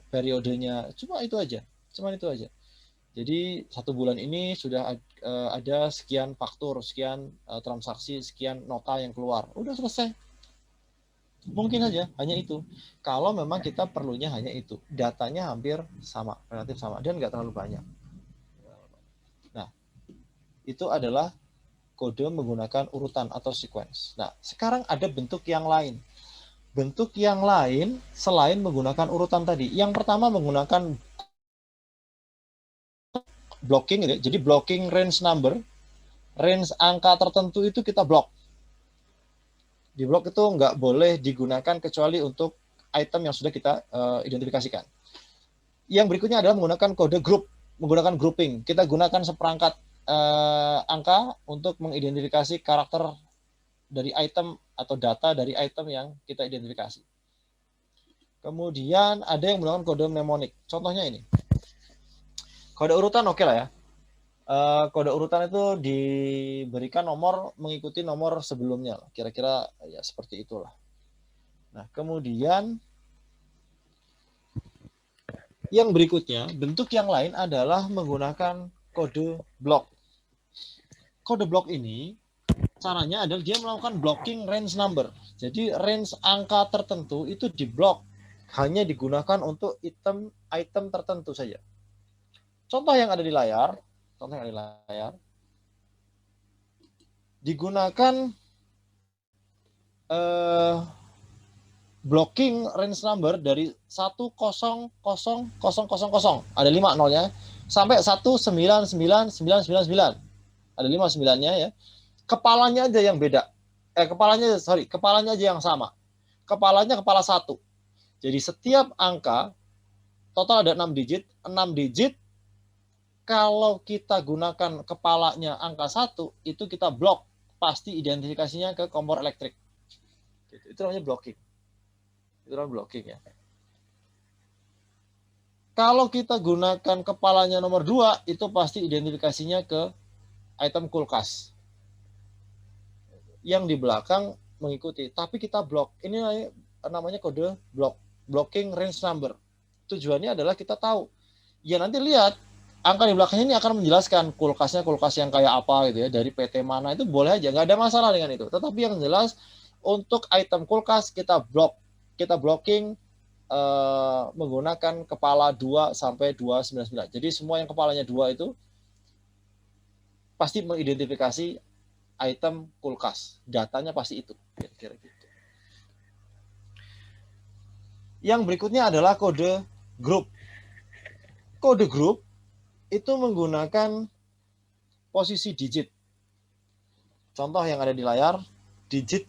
periodenya. Cuman itu aja. Jadi 1 bulan ini sudah ada sekian faktur, sekian transaksi, sekian nota yang keluar. Udah selesai. Mungkin saja hanya itu. Kalau memang kita perlunya hanya itu, datanya hampir sama, relatif sama, dan nggak terlalu banyak. Nah, itu adalah kode menggunakan urutan atau sequence. Nah, sekarang ada bentuk yang lain. Bentuk yang lain selain menggunakan urutan tadi. Yang pertama menggunakan blocking, jadi blocking range number, range angka tertentu itu kita blok. Di blok itu nggak boleh digunakan kecuali untuk item yang sudah kita identifikasikan. Yang berikutnya adalah menggunakan kode group, menggunakan grouping. Kita gunakan seperangkat angka untuk mengidentifikasi karakter dari item atau data dari item yang kita identifikasi. Kemudian ada yang menggunakan kode mnemonic. Contohnya ini. Kode urutan oke lah ya. Kode urutan itu diberikan nomor mengikuti nomor sebelumnya, kira-kira ya seperti itulah. Nah, kemudian yang berikutnya, bentuk yang lain adalah menggunakan kode blok. Kode blok ini caranya adalah dia melakukan blocking range number. Jadi range angka tertentu itu diblok, hanya digunakan untuk item tertentu saja. Contoh yang ada di layar. Digunakan blocking range number dari 1000000, ada 5 nolnya, sampai 1999999. Ada 5 9-nya ya. Kepalanya aja yang beda. Kepalanya aja yang sama. Kepalanya kepala 1. Jadi setiap angka total ada 6 digit, 6 digit. Kalau kita gunakan kepalanya angka 1, itu kita blok. Pasti identifikasinya ke kompor elektrik. Itu namanya blocking. Itu namanya blocking ya. Kalau kita gunakan kepalanya nomor 2, itu pasti identifikasinya ke item kulkas. Yang di belakang mengikuti. Tapi kita blok. Ini namanya kode blok. Blocking range number. Tujuannya adalah kita tahu. Ya nanti lihat. Angka di belakangnya ini akan menjelaskan kulkas yang kayak apa gitu ya, dari PT mana, itu boleh aja, nggak ada masalah dengan itu. Tetapi yang jelas untuk item kulkas kita blocking menggunakan kepala 2 sampai 299. Jadi semua yang kepalanya 2 itu pasti mengidentifikasi item kulkas. Datanya pasti itu. Kira-kira gitu. Yang berikutnya adalah kode group. Kode group itu menggunakan posisi digit. Contoh yang ada di layar, digit,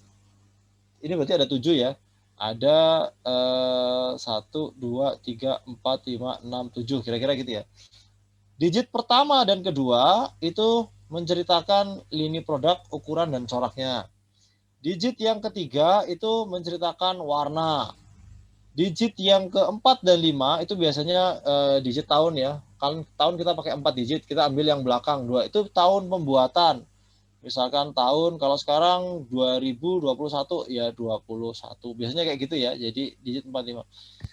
ini berarti ada 7 ya. Ada 1, 2, 3, 4, 5, 6, 7, kira-kira gitu ya. Digit pertama dan kedua itu menceritakan lini produk, ukuran, dan coraknya. Digit yang ketiga itu menceritakan warna. Digit yang keempat dan 5 itu biasanya digit tahun ya. Kalau tahun kita pakai 4 digit, kita ambil yang belakang 2. Itu tahun pembuatan. Misalkan tahun, kalau sekarang 2021 ya 21. Biasanya kayak gitu ya. Jadi digit 45.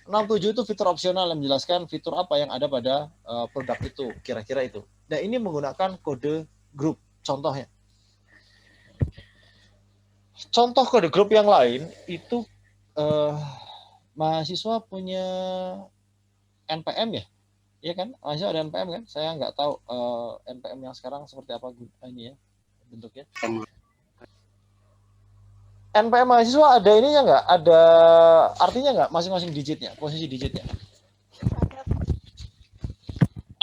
67 itu fitur opsional yang menjelaskan fitur apa yang ada pada produk itu. Kira-kira itu. Nah, ini menggunakan kode grup. Contohnya. Contoh kode grup yang lain itu mahasiswa punya NPM ya? Iya kan? Mahasiswa ada NPM kan? Saya nggak tahu NPM yang sekarang seperti apa ini ya bentuknya. NPM mahasiswa ada ininya nggak? Ada artinya nggak masing-masing digitnya, posisi digitnya?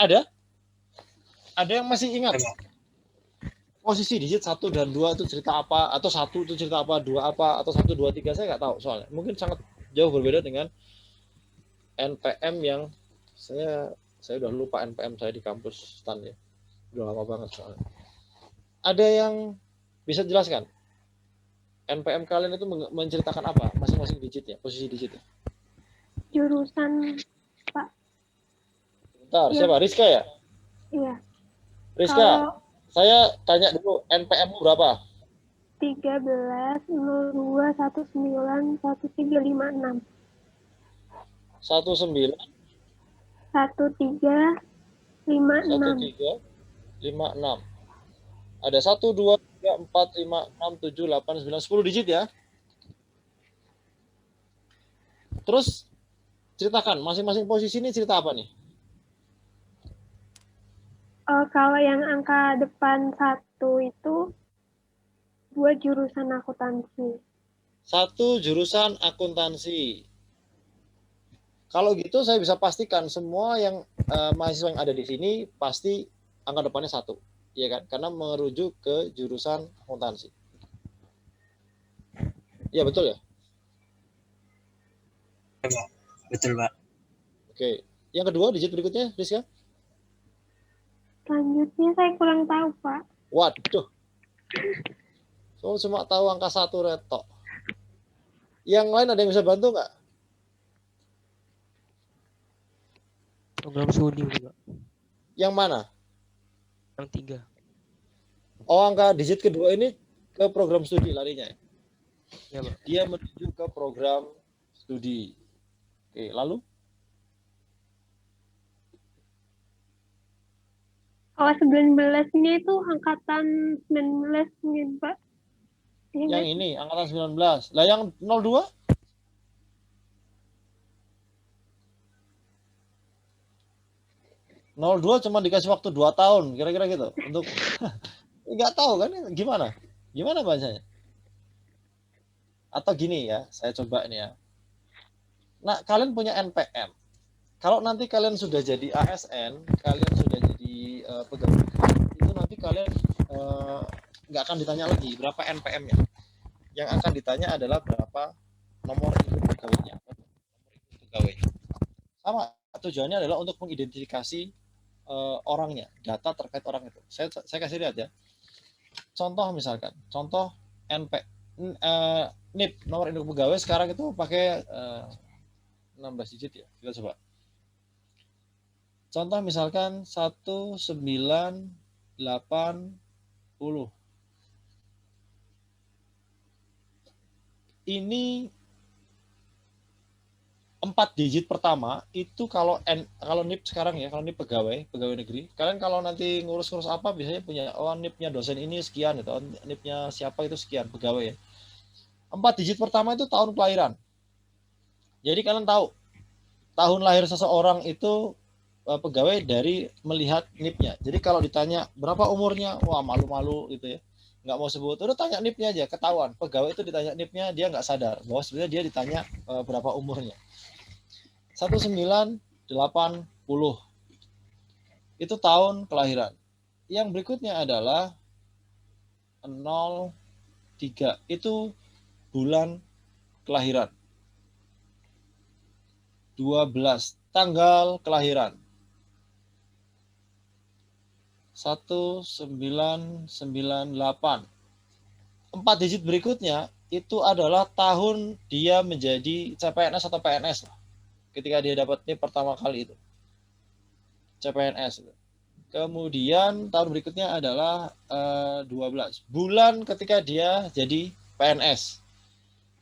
Ada? Ada yang masih ingat? Posisi digit 1 dan 2 itu cerita apa? Atau 1 itu cerita apa? 2 apa? Atau 1, 2, 3? Saya nggak tahu soalnya. Mungkin sangat jauh berbeda dengan NPM yang saya udah lupa NPM saya di kampus STAN ya. Udah lama banget soalnya. Ada yang bisa jelaskan? NPM kalian itu menceritakan apa? Masing-masing digitnya, posisi digitnya. jurusan, Pak. Bentar, Ya. siapa? Rizka ya? Iya. Rizka, Kalau saya tanya dulu, NPM-mu berapa? 13 19 1356 19, 1356. 1356. Ada 1, 2, 3, 4, 5, 6, 7, 8, 9, 10 digit ya. Terus ceritakan, masing-masing posisi ini cerita apa nih? Kalau yang angka depan 1 itu 2 jurusan akuntansi. 1 jurusan akuntansi. Kalau gitu saya bisa pastikan semua yang mahasiswa yang ada di sini pasti angka depannya 1. Iya kan? Karena merujuk ke jurusan akuntansi. Iya betul ya? Betul, Pak. Oke. Yang kedua digit berikutnya, Rizka? Selanjutnya saya kurang tahu, Pak. Waduh. So, cuma tahu angka 1 retok. Yang lain ada yang bisa bantu nggak? Program studi juga. Yang mana? Yang 3. Oh, angka digit kedua ini ke program studi larinya. Ya, Pak. Dia menuju ke program studi. Oke, lalu? Kalau 19-nya itu angkatan 19 mungkin, Pak. Ya, Yang ini, angkatan 19. Lah yang 02? Dua cuma dikasih waktu 2 tahun, kira-kira gitu. Untuk nggak tahu kan gimana? Gimana bacanya? Atau gini ya, saya coba ini ya. Nah, kalian punya NPM. Kalau nanti kalian sudah jadi ASN, kalian sudah jadi pegawai negeri, itu nanti kalian nggak akan ditanya lagi berapa NPM-nya. Yang akan ditanya adalah berapa nomor induk pegawainya. Sama, tujuannya adalah untuk mengidentifikasi orangnya, data terkait orang itu. Saya kasih lihat ya. Contoh misalkan, contoh NIP, nomor induk pegawai sekarang itu pakai 16 digit ya. Kita coba. Contoh misalkan 1980. Ini 4 digit pertama itu kalau NIP sekarang ya, kalau NIP pegawai negeri, kalian kalau nanti ngurus-ngurus apa biasanya punya NIP-nya dosen ini sekian gitu, NIP-nya siapa itu sekian pegawai ya. 4 digit pertama itu tahun kelahiran. Jadi kalian tahu tahun lahir seseorang itu pegawai dari melihat NIP-nya. Jadi kalau ditanya berapa umurnya, wah malu-malu gitu ya. Nggak mau sebut, udah tanya NIP-nya aja, ketahuan. Pegawai itu ditanya NIP-nya, dia nggak sadar bahwa sebenarnya dia ditanya berapa umurnya. 1980 itu tahun kelahiran. Yang berikutnya adalah 03 itu bulan kelahiran. 12 tanggal kelahiran. 1998. 4 digit berikutnya itu adalah tahun dia menjadi CPNS atau PNS lah. Ketika dia dapat NIP pertama kali itu. CPNS. Kemudian tahun berikutnya adalah 12. Bulan ketika dia jadi PNS.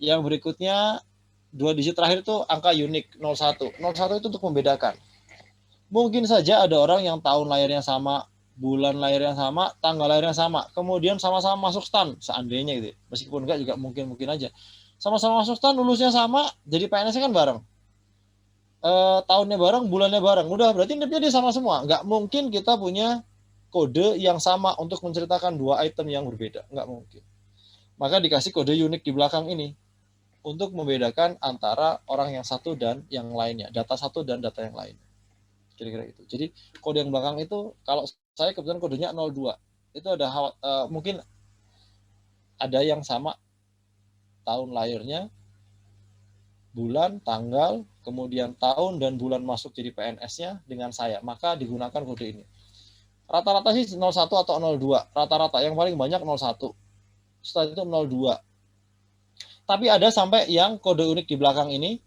Yang berikutnya 2 digit terakhir itu angka unik 01. 01 itu untuk membedakan. Mungkin saja ada orang yang tahun lahirnya sama, bulan lahirnya sama, tanggal lahirnya sama. Kemudian sama-sama masuk STAN, seandainya gitu. Meskipun enggak juga mungkin aja. Sama-sama masuk STAN, lulusnya sama, jadi PNS-nya kan bareng. Tahunnya bareng, bulannya bareng. Udah, berarti NIP-nya dia sama semua. Nggak mungkin kita punya kode yang sama untuk menceritakan 2 item yang berbeda. Nggak mungkin. Maka dikasih kode unik di belakang ini untuk membedakan antara orang yang satu dan yang lainnya. Data satu dan data yang lain. Kira-kira itu. Jadi kode yang belakang itu, kalau saya kebetulan kodenya 02. Itu ada mungkin ada yang sama tahun lahirnya, bulan, tanggal, kemudian tahun dan bulan masuk jadi PNS-nya dengan saya. Maka digunakan kode ini. Rata-rata sih 01 atau 02. Rata-rata yang paling banyak 01. Setelah itu 02. Tapi ada sampai yang kode unik di belakang ini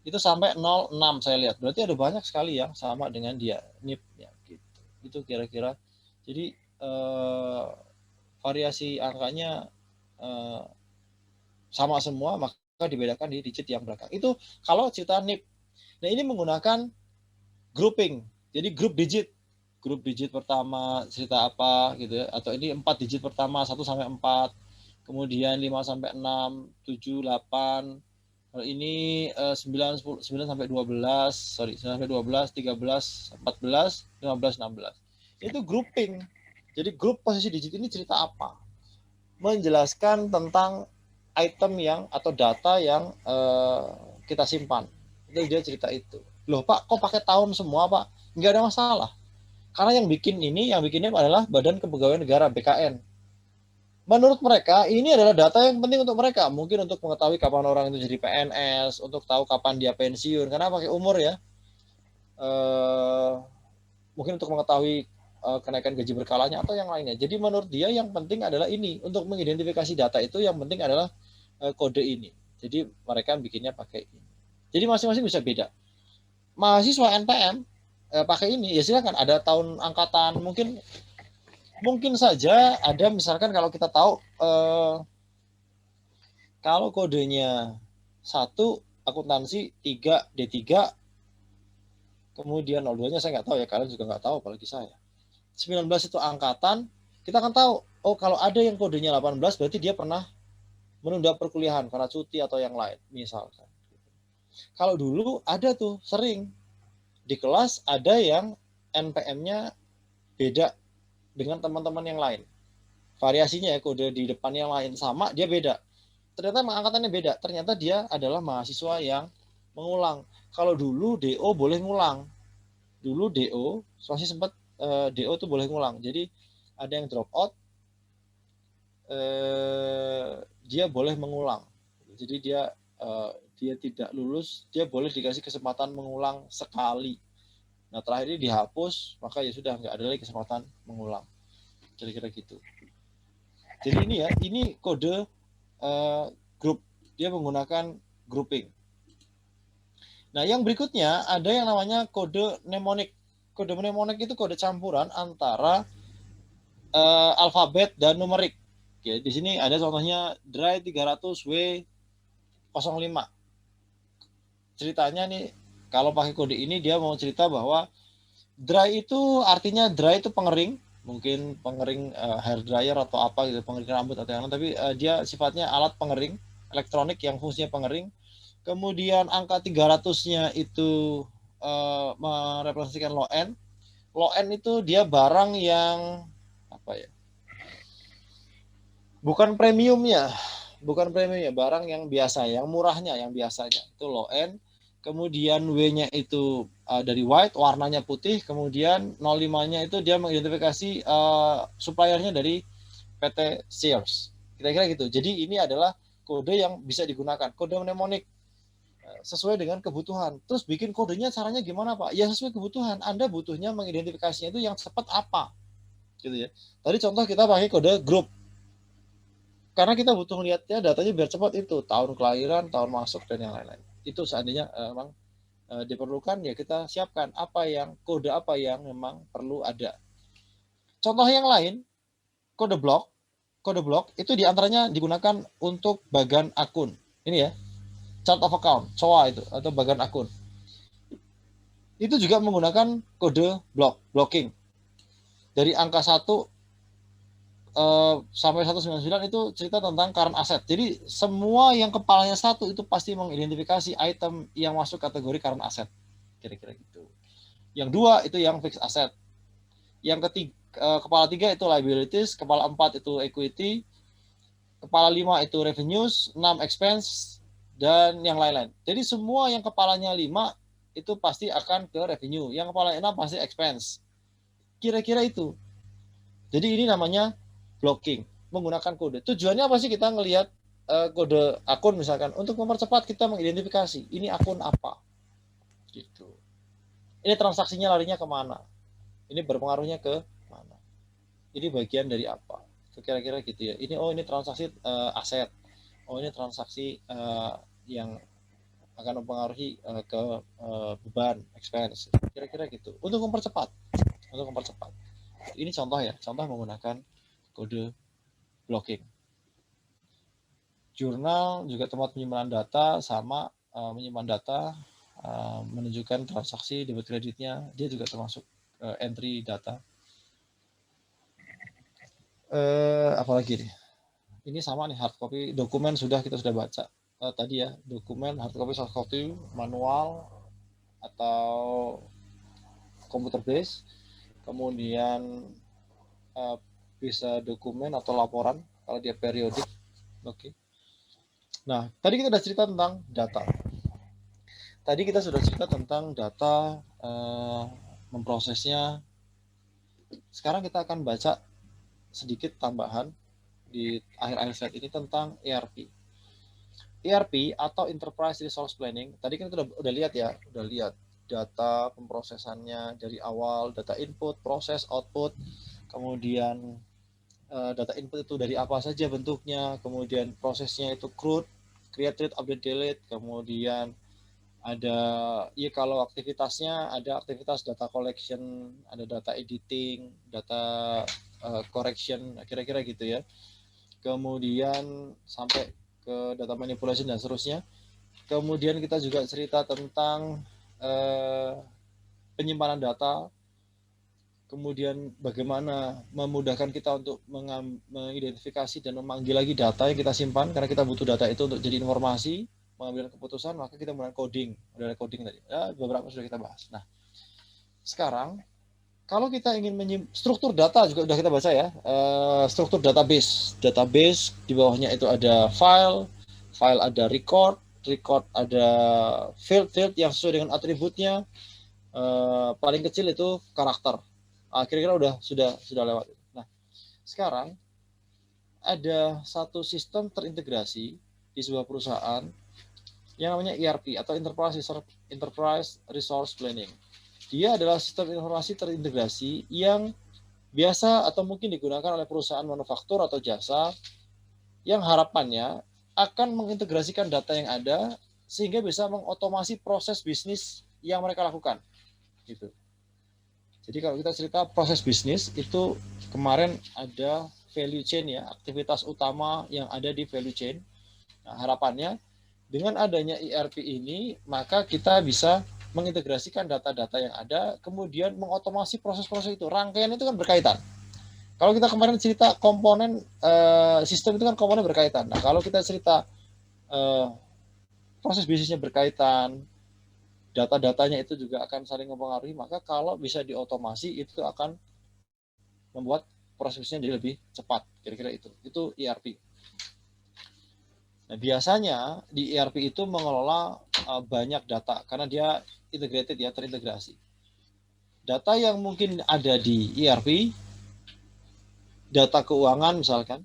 itu sampai 0,6 saya lihat. Berarti ada banyak sekali yang sama dengan dia NIP-nya gitu. Itu kira-kira. Jadi variasi angkanya sama semua, maka dibedakan di digit yang belakang. Itu kalau cerita NIP. Nah, ini menggunakan grouping. Jadi grup digit. Grup digit pertama cerita apa gitu ya. Atau ini 4 digit pertama 1 sampai 4. Kemudian 5 sampai 6, 7, 8. Kalau ini 9 sampai 12, 9 sampai 12, 13, 14, 15, 16. Itu grouping. Jadi grup posisi digit ini cerita apa? Menjelaskan tentang item yang atau data yang kita simpan. Itu dia cerita itu. Loh Pak, kok pakai tahun semua Pak? Nggak ada masalah. Karena yang bikinnya adalah Badan Kepegawaian Negara BKN. Menurut mereka, ini adalah data yang penting untuk mereka. Mungkin untuk mengetahui kapan orang itu jadi PNS, untuk tahu kapan dia pensiun. Karena pakai umur ya. Mungkin untuk mengetahui kenaikan gaji berkalanya atau yang lainnya. Jadi menurut dia yang penting adalah ini. Untuk mengidentifikasi data itu yang penting adalah kode ini. Jadi mereka bikinnya pakai ini. Jadi masing-masing bisa beda. Mahasiswa NPM pakai ini, ya silakan. Ada tahun angkatan, mungkin saja ada misalkan kalau kita tahu kalau kodenya 1 akuntansi 3 D3 kemudian 02-nya saya nggak tahu ya, kalian juga nggak tahu apalagi saya. 19 itu angkatan, kita akan tahu oh kalau ada yang kodenya 18 berarti dia pernah menunda perkuliahan karena cuti atau yang lain misalkan. Kalau dulu ada tuh sering di kelas ada yang NPM-nya beda dengan teman-teman yang lain. Variasinya ya, kode di depan yang lain sama, dia beda. Ternyata angkatannya beda. Ternyata dia adalah mahasiswa yang mengulang. Kalau dulu DO boleh ngulang. Dulu DO, masih sempat DO tuh boleh ngulang. Jadi ada yang drop out, dia boleh mengulang. Jadi dia tidak lulus, dia boleh dikasih kesempatan mengulang sekali. Nah terakhir ini dihapus, maka ya sudah nggak ada lagi kesempatan mengulang. Kira-kira gitu. Jadi ini ya, ini kode grup. Dia menggunakan grouping. Nah yang berikutnya ada yang namanya kode mnemonik. Kode mnemonik itu kode campuran antara alfabet dan numerik. Oke, di sini ada contohnya DRY 300W05. Ceritanya nih, kalau pakai kode ini dia mau cerita bahwa dry itu artinya dry itu pengering, mungkin pengering hair dryer atau apa gitu, pengering rambut atau yang lain, tapi dia sifatnya alat pengering elektronik yang fungsinya pengering. Kemudian angka 300-nya itu merepresentasikan low end. Low end itu dia barang yang apa ya? Bukan premiumnya, barang yang biasa, yang murahnya, yang biasanya itu low end. Kemudian W-nya itu dari white, warnanya putih. Kemudian 05-nya itu dia mengidentifikasi suppliernya dari PT Sears. Kira-kira gitu. Jadi ini adalah kode yang bisa digunakan, kode mnemonik sesuai dengan kebutuhan. Terus bikin kodenya caranya gimana Pak? Ya sesuai kebutuhan. Anda butuhnya mengidentifikasinya itu yang cepat apa, gitu ya. Tadi contoh kita pakai kode grup. Karena kita butuh melihatnya datanya biar cepat itu, tahun kelahiran, tahun masuk dan yang lain-lain. Itu seandainya memang diperlukan ya kita siapkan kode apa yang memang perlu ada. Contoh yang lain, kode blok. Kode blok itu diantaranya digunakan untuk bagan akun. Ini ya, chart of account, COA itu atau bagan akun. Itu juga menggunakan kode blocking. Dari angka 1 sampai 199 itu cerita tentang current asset. Jadi semua yang kepalanya 1 itu pasti mengidentifikasi item yang masuk kategori current asset. Kira-kira gitu. Yang 2 itu yang fixed asset. Yang ketiga, kepala 3 itu liabilities, kepala 4 itu equity, kepala 5 itu revenues, 6 expense dan yang lain-lain. Jadi semua yang kepalanya 5 itu pasti akan ke revenue. Yang kepala 6 pasti expense. Kira-kira itu. Jadi ini namanya blocking, menggunakan kode. Tujuannya apa sih kita ngelihat kode akun misalkan? Untuk mempercepat kita mengidentifikasi ini akun apa. Gitu. Ini transaksinya larinya kemana? Ini berpengaruhnya ke mana? Ini bagian dari apa? Kira-kira gitu ya. Ini transaksi aset. Oh ini transaksi yang akan mempengaruhi ke beban expense, kira-kira gitu. Untuk mempercepat. Ini contoh ya, contoh menggunakan kode blocking. Jurnal juga tempat penyimpanan data, sama menyimpan data, menunjukkan transaksi debit kreditnya, dia juga termasuk entry data. Apalagi nih? Ini sama nih, hard copy dokumen kita sudah baca tadi ya, dokumen hard copy, soft copy, manual atau computer base, kemudian bisa dokumen atau laporan kalau dia periodik. Oke. Nah, tadi kita sudah cerita tentang data. Tadi kita sudah cerita tentang data, memprosesnya. Sekarang kita akan baca sedikit tambahan di akhir-akhir slide ini tentang ERP. ERP atau Enterprise Resource Planning. Tadi kan kita udah lihat ya, data pemrosesannya dari awal, data input, proses, output, kemudian data input itu dari apa saja bentuknya, kemudian prosesnya itu create, update, delete, kemudian ada ya kalau aktivitasnya ada aktivitas data collection, ada data editing, data correction, kira-kira gitu ya. Kemudian sampai ke data manipulation dan seterusnya. Kemudian kita juga cerita tentang penyimpanan data, kemudian bagaimana memudahkan kita untuk mengidentifikasi dan memanggil lagi data yang kita simpan, karena kita butuh data itu untuk jadi informasi, mengambil keputusan, maka kita menggunakan coding. Udah ada coding tadi. Ya, beberapa sudah kita bahas. Nah, sekarang kalau kita ingin struktur data juga udah kita baca ya. Struktur database. Database di bawahnya itu ada file ada record ada field yang sesuai dengan atributnya. Paling kecil itu karakter. Kira-kira sudah lewat. Nah, sekarang ada satu sistem terintegrasi di sebuah perusahaan yang namanya ERP atau Enterprise Resource Planning. Dia adalah sistem informasi terintegrasi yang biasa atau mungkin digunakan oleh perusahaan manufaktur atau jasa yang harapannya akan mengintegrasikan data yang ada sehingga bisa mengotomasi proses bisnis yang mereka lakukan. Gitu. Jadi kalau kita cerita proses bisnis itu kemarin ada value chain ya, aktivitas utama yang ada di value chain. Nah, harapannya dengan adanya ERP ini, maka kita bisa mengintegrasikan data-data yang ada, kemudian mengotomasi proses-proses itu. Rangkaian itu kan berkaitan. Kalau kita kemarin cerita komponen sistem itu kan komponen berkaitan. Nah, kalau kita cerita proses bisnisnya berkaitan, data-datanya itu juga akan saling mempengaruhi, maka kalau bisa diotomasi itu akan membuat prosesnya jadi lebih cepat. Kira-kira itu. Itu ERP. Nah, biasanya di ERP itu mengelola banyak data karena dia integrated ya, terintegrasi. Data yang mungkin ada di ERP, data keuangan misalkan,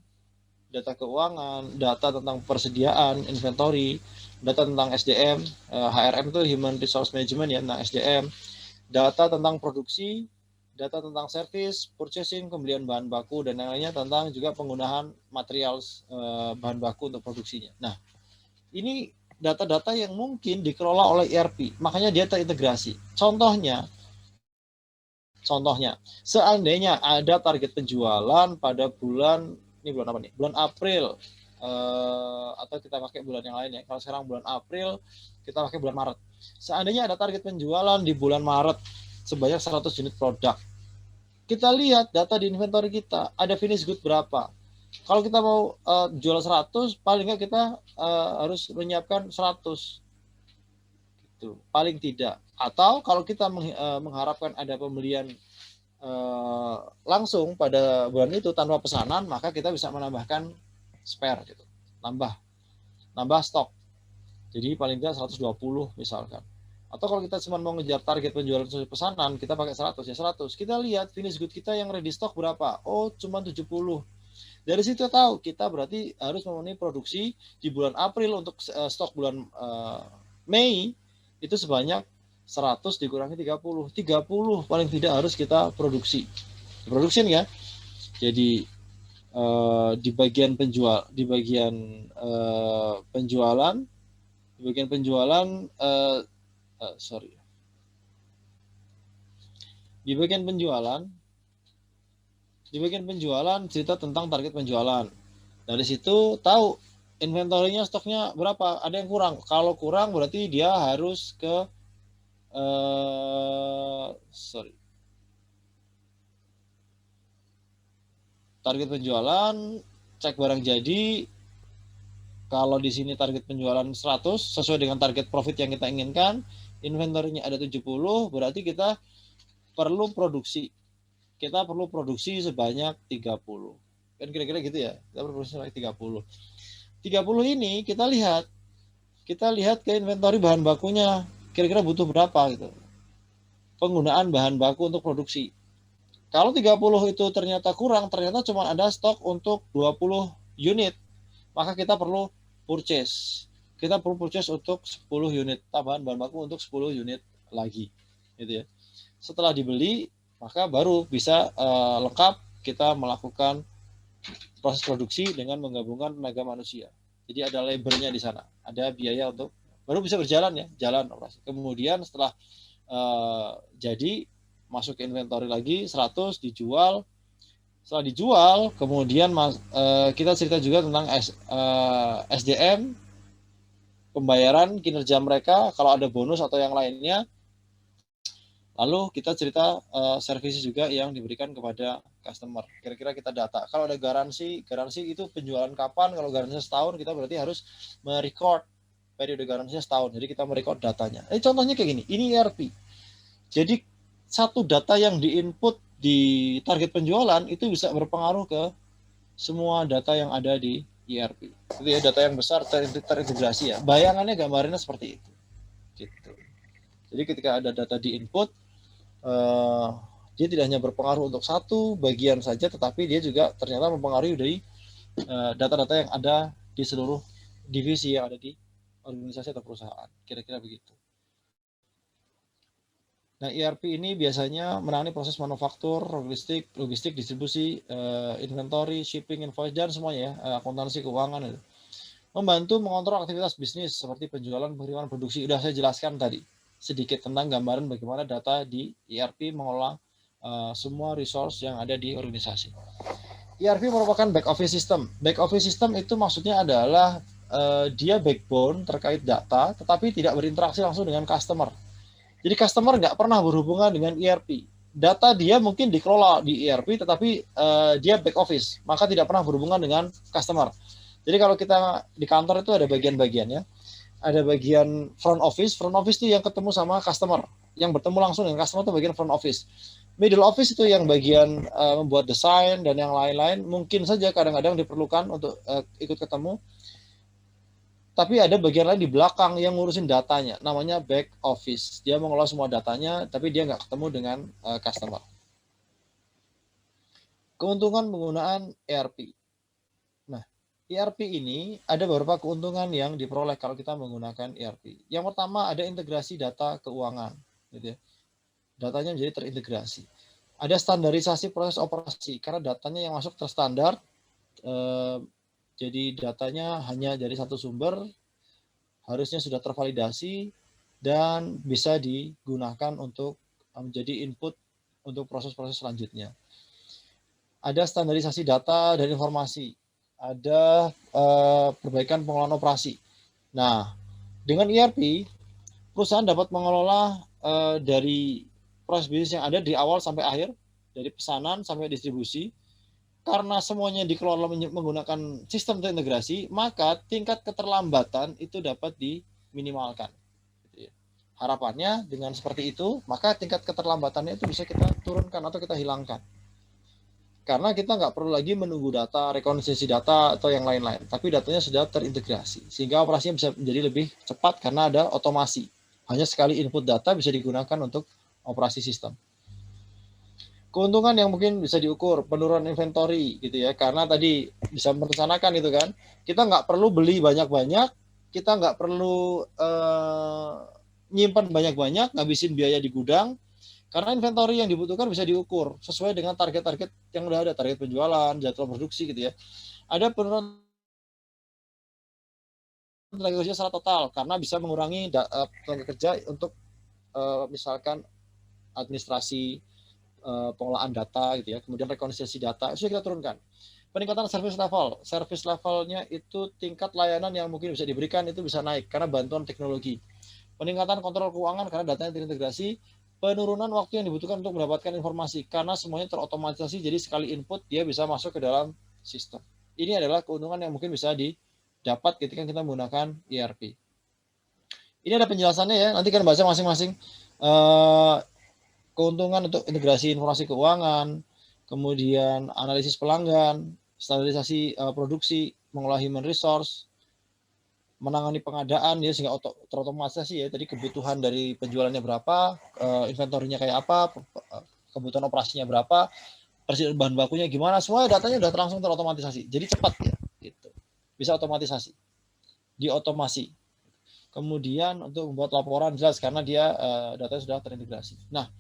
data keuangan, data tentang persediaan, inventory, data tentang SDM, HRM itu Human Resource Management ya, tentang SDM, data tentang produksi, data tentang service, purchasing, pembelian bahan baku, dan yang lainnya tentang juga penggunaan material bahan baku untuk produksinya. Nah, ini data-data yang mungkin dikelola oleh ERP, makanya dia terintegrasi. Contohnya, seandainya ada target penjualan pada bulan, ini bulan apa nih? Bulan April, atau kita pakai bulan yang lain ya. Kalau sekarang bulan April, kita pakai bulan Maret. Seandainya ada target penjualan di bulan Maret sebanyak 100 unit produk. Kita lihat data di inventory kita, ada finished good berapa. Kalau kita mau jual 100, paling nggak kita harus menyiapkan 100. Gitu, paling tidak. Atau kalau kita mengharapkan ada pembelian langsung pada bulan itu tanpa pesanan, maka kita bisa menambahkan spare gitu. Nambah stok. Jadi paling tidak 120 misalkan. Atau kalau kita cuma mau ngejar target penjualan sesuai pesanan, kita pakai 100 ya 100. Kita lihat finish good kita yang ready stock berapa? Oh, cuma 70. Dari situ tahu kita berarti harus memenuhi produksi di bulan April untuk stok bulan Mei itu sebanyak 100 dikurangi 30. 30 paling tidak harus kita produksi. Production ya. Jadi di bagian penjualan Di bagian penjualan, sorry. Di bagian penjualan cerita tentang target penjualan. Dari situ tahu inventorinya, stoknya berapa, ada yang kurang. Kalau kurang berarti dia harus ke target penjualan, cek barang jadi. Kalau di sini target penjualan 100 sesuai dengan target profit yang kita inginkan, inventorinya ada 70, berarti kita perlu produksi. Kita perlu produksi sebanyak 30. Kan kira-kira gitu ya. Kita perlu produksi sebanyak 30. 30 ini kita lihat ke inventori bahan bakunya, kira-kira butuh berapa gitu. Penggunaan bahan baku untuk produksi. Kalau 30 itu ternyata kurang, ternyata cuma ada stok untuk 20 unit, maka kita perlu purchase. Kita perlu purchase untuk 10 unit, tambahan bahan baku untuk 10 unit lagi. Gitu ya. Setelah dibeli, maka baru bisa lengkap kita melakukan proses produksi dengan menggabungkan tenaga manusia. Jadi ada labornya di sana, ada biaya untuk baru bisa berjalan ya, jalan operasi. Kemudian setelah jadi masuk ke inventory lagi 100 dijual. Setelah dijual, kemudian kita cerita juga tentang SDM, pembayaran kinerja mereka, kalau ada bonus atau yang lainnya. Lalu kita cerita service juga yang diberikan kepada customer. Kira-kira kita data. Kalau ada garansi itu penjualan kapan. Kalau garansinya setahun, kita berarti harus merecord periode garansinya setahun. Jadi kita merecord datanya. Contohnya kayak gini. Ini ERP. Jadi satu data yang diinput di target penjualan itu bisa berpengaruh ke semua data yang ada di ERP. Itu ya, data yang besar terintegrasi ya. Bayangannya, gambarannya seperti itu. Gitu. Jadi ketika ada data diinput, dia tidak hanya berpengaruh untuk satu bagian saja, tetapi dia juga ternyata mempengaruhi dari data-data yang ada di seluruh divisi yang ada di organisasi atau perusahaan. Kira-kira begitu. Nah, ERP ini biasanya menangani proses manufaktur, logistik, distribusi, inventory, shipping, invoice, dan semuanya ya, akuntansi, keuangan. Itu. Membantu mengontrol aktivitas bisnis seperti penjualan, pengiriman, produksi. Sudah saya jelaskan tadi sedikit tentang gambaran bagaimana data di ERP mengolah semua resource yang ada di organisasi. ERP merupakan back office system. Back office system itu maksudnya adalah dia backbone terkait data, tetapi tidak berinteraksi langsung dengan customer. Jadi customer nggak pernah berhubungan dengan ERP. Data dia mungkin dikelola di ERP, tetapi dia back office, maka tidak pernah berhubungan dengan customer. Jadi kalau kita di kantor itu ada bagian-bagiannya. Ada bagian front office itu yang ketemu sama customer, yang bertemu langsung dengan customer itu bagian front office. Middle office itu yang bagian membuat desain dan yang lain-lain, mungkin saja kadang-kadang diperlukan untuk ikut ketemu. Tapi ada bagian lain di belakang yang ngurusin datanya, namanya back office. Dia mengelola semua datanya, tapi dia nggak ketemu dengan customer. Keuntungan penggunaan ERP. Nah, ERP ini ada beberapa keuntungan yang diperoleh kalau kita menggunakan ERP. Yang pertama ada integrasi data keuangan, gitu ya. Datanya menjadi terintegrasi. Ada standarisasi proses operasi karena datanya yang masuk terstandar. Jadi datanya hanya dari satu sumber, harusnya sudah tervalidasi dan bisa digunakan untuk menjadi input untuk proses-proses selanjutnya. Ada standarisasi data dan informasi. Ada perbaikan pengelolaan operasi. Nah, dengan ERP, perusahaan dapat mengelola dari proses bisnis yang ada di awal sampai akhir, dari pesanan sampai distribusi. Karena semuanya dikelola menggunakan sistem terintegrasi, maka tingkat keterlambatan itu dapat diminimalkan. Harapannya dengan seperti itu, maka tingkat keterlambatannya itu bisa kita turunkan atau kita hilangkan. Karena kita nggak perlu lagi menunggu data, rekonsiliasi data, atau yang lain-lain. Tapi datanya sudah terintegrasi. Sehingga operasinya bisa menjadi lebih cepat karena ada otomasi. Hanya sekali input data bisa digunakan untuk operasi sistem. Keuntungan yang mungkin bisa diukur, penurunan inventory gitu ya. Karena tadi bisa merencanakan itu kan. Kita nggak perlu beli banyak-banyak. Kita nggak perlu nyimpan banyak-banyak, ngabisin biaya di gudang. Karena inventory yang dibutuhkan bisa diukur sesuai dengan target-target yang udah ada, target penjualan, jadwal produksi gitu ya. Ada penurunan tenaga kerja secara total karena bisa mengurangi tenaga kerja untuk misalkan administrasi, pengolahan data gitu ya, kemudian rekonsiliasi data itu kita turunkan. Peningkatan service levelnya itu tingkat layanan yang mungkin bisa diberikan itu bisa naik karena bantuan teknologi. Peningkatan kontrol keuangan karena datanya terintegrasi. Penurunan waktu yang dibutuhkan untuk mendapatkan informasi karena semuanya terotomatisasi, jadi sekali input dia bisa masuk ke dalam sistem. Ini adalah keuntungan yang mungkin bisa didapat ketika kita menggunakan ERP. Ini ada penjelasannya ya, nanti kan baca masing-masing. Keuntungan untuk integrasi informasi keuangan, kemudian analisis pelanggan, standarisasi produksi, mengolah human resource, menangani pengadaan ya sehingga terotomatisasi ya, tadi kebutuhan dari penjualannya berapa, inventorinya kayak apa, kebutuhan operasinya berapa, persediaan bahan bakunya gimana, semua datanya udah langsung terotomatisasi. Jadi cepat ya gitu. Bisa otomatisasi. Diotomasi. Kemudian untuk membuat laporan jelas karena dia datanya sudah terintegrasi. Nah,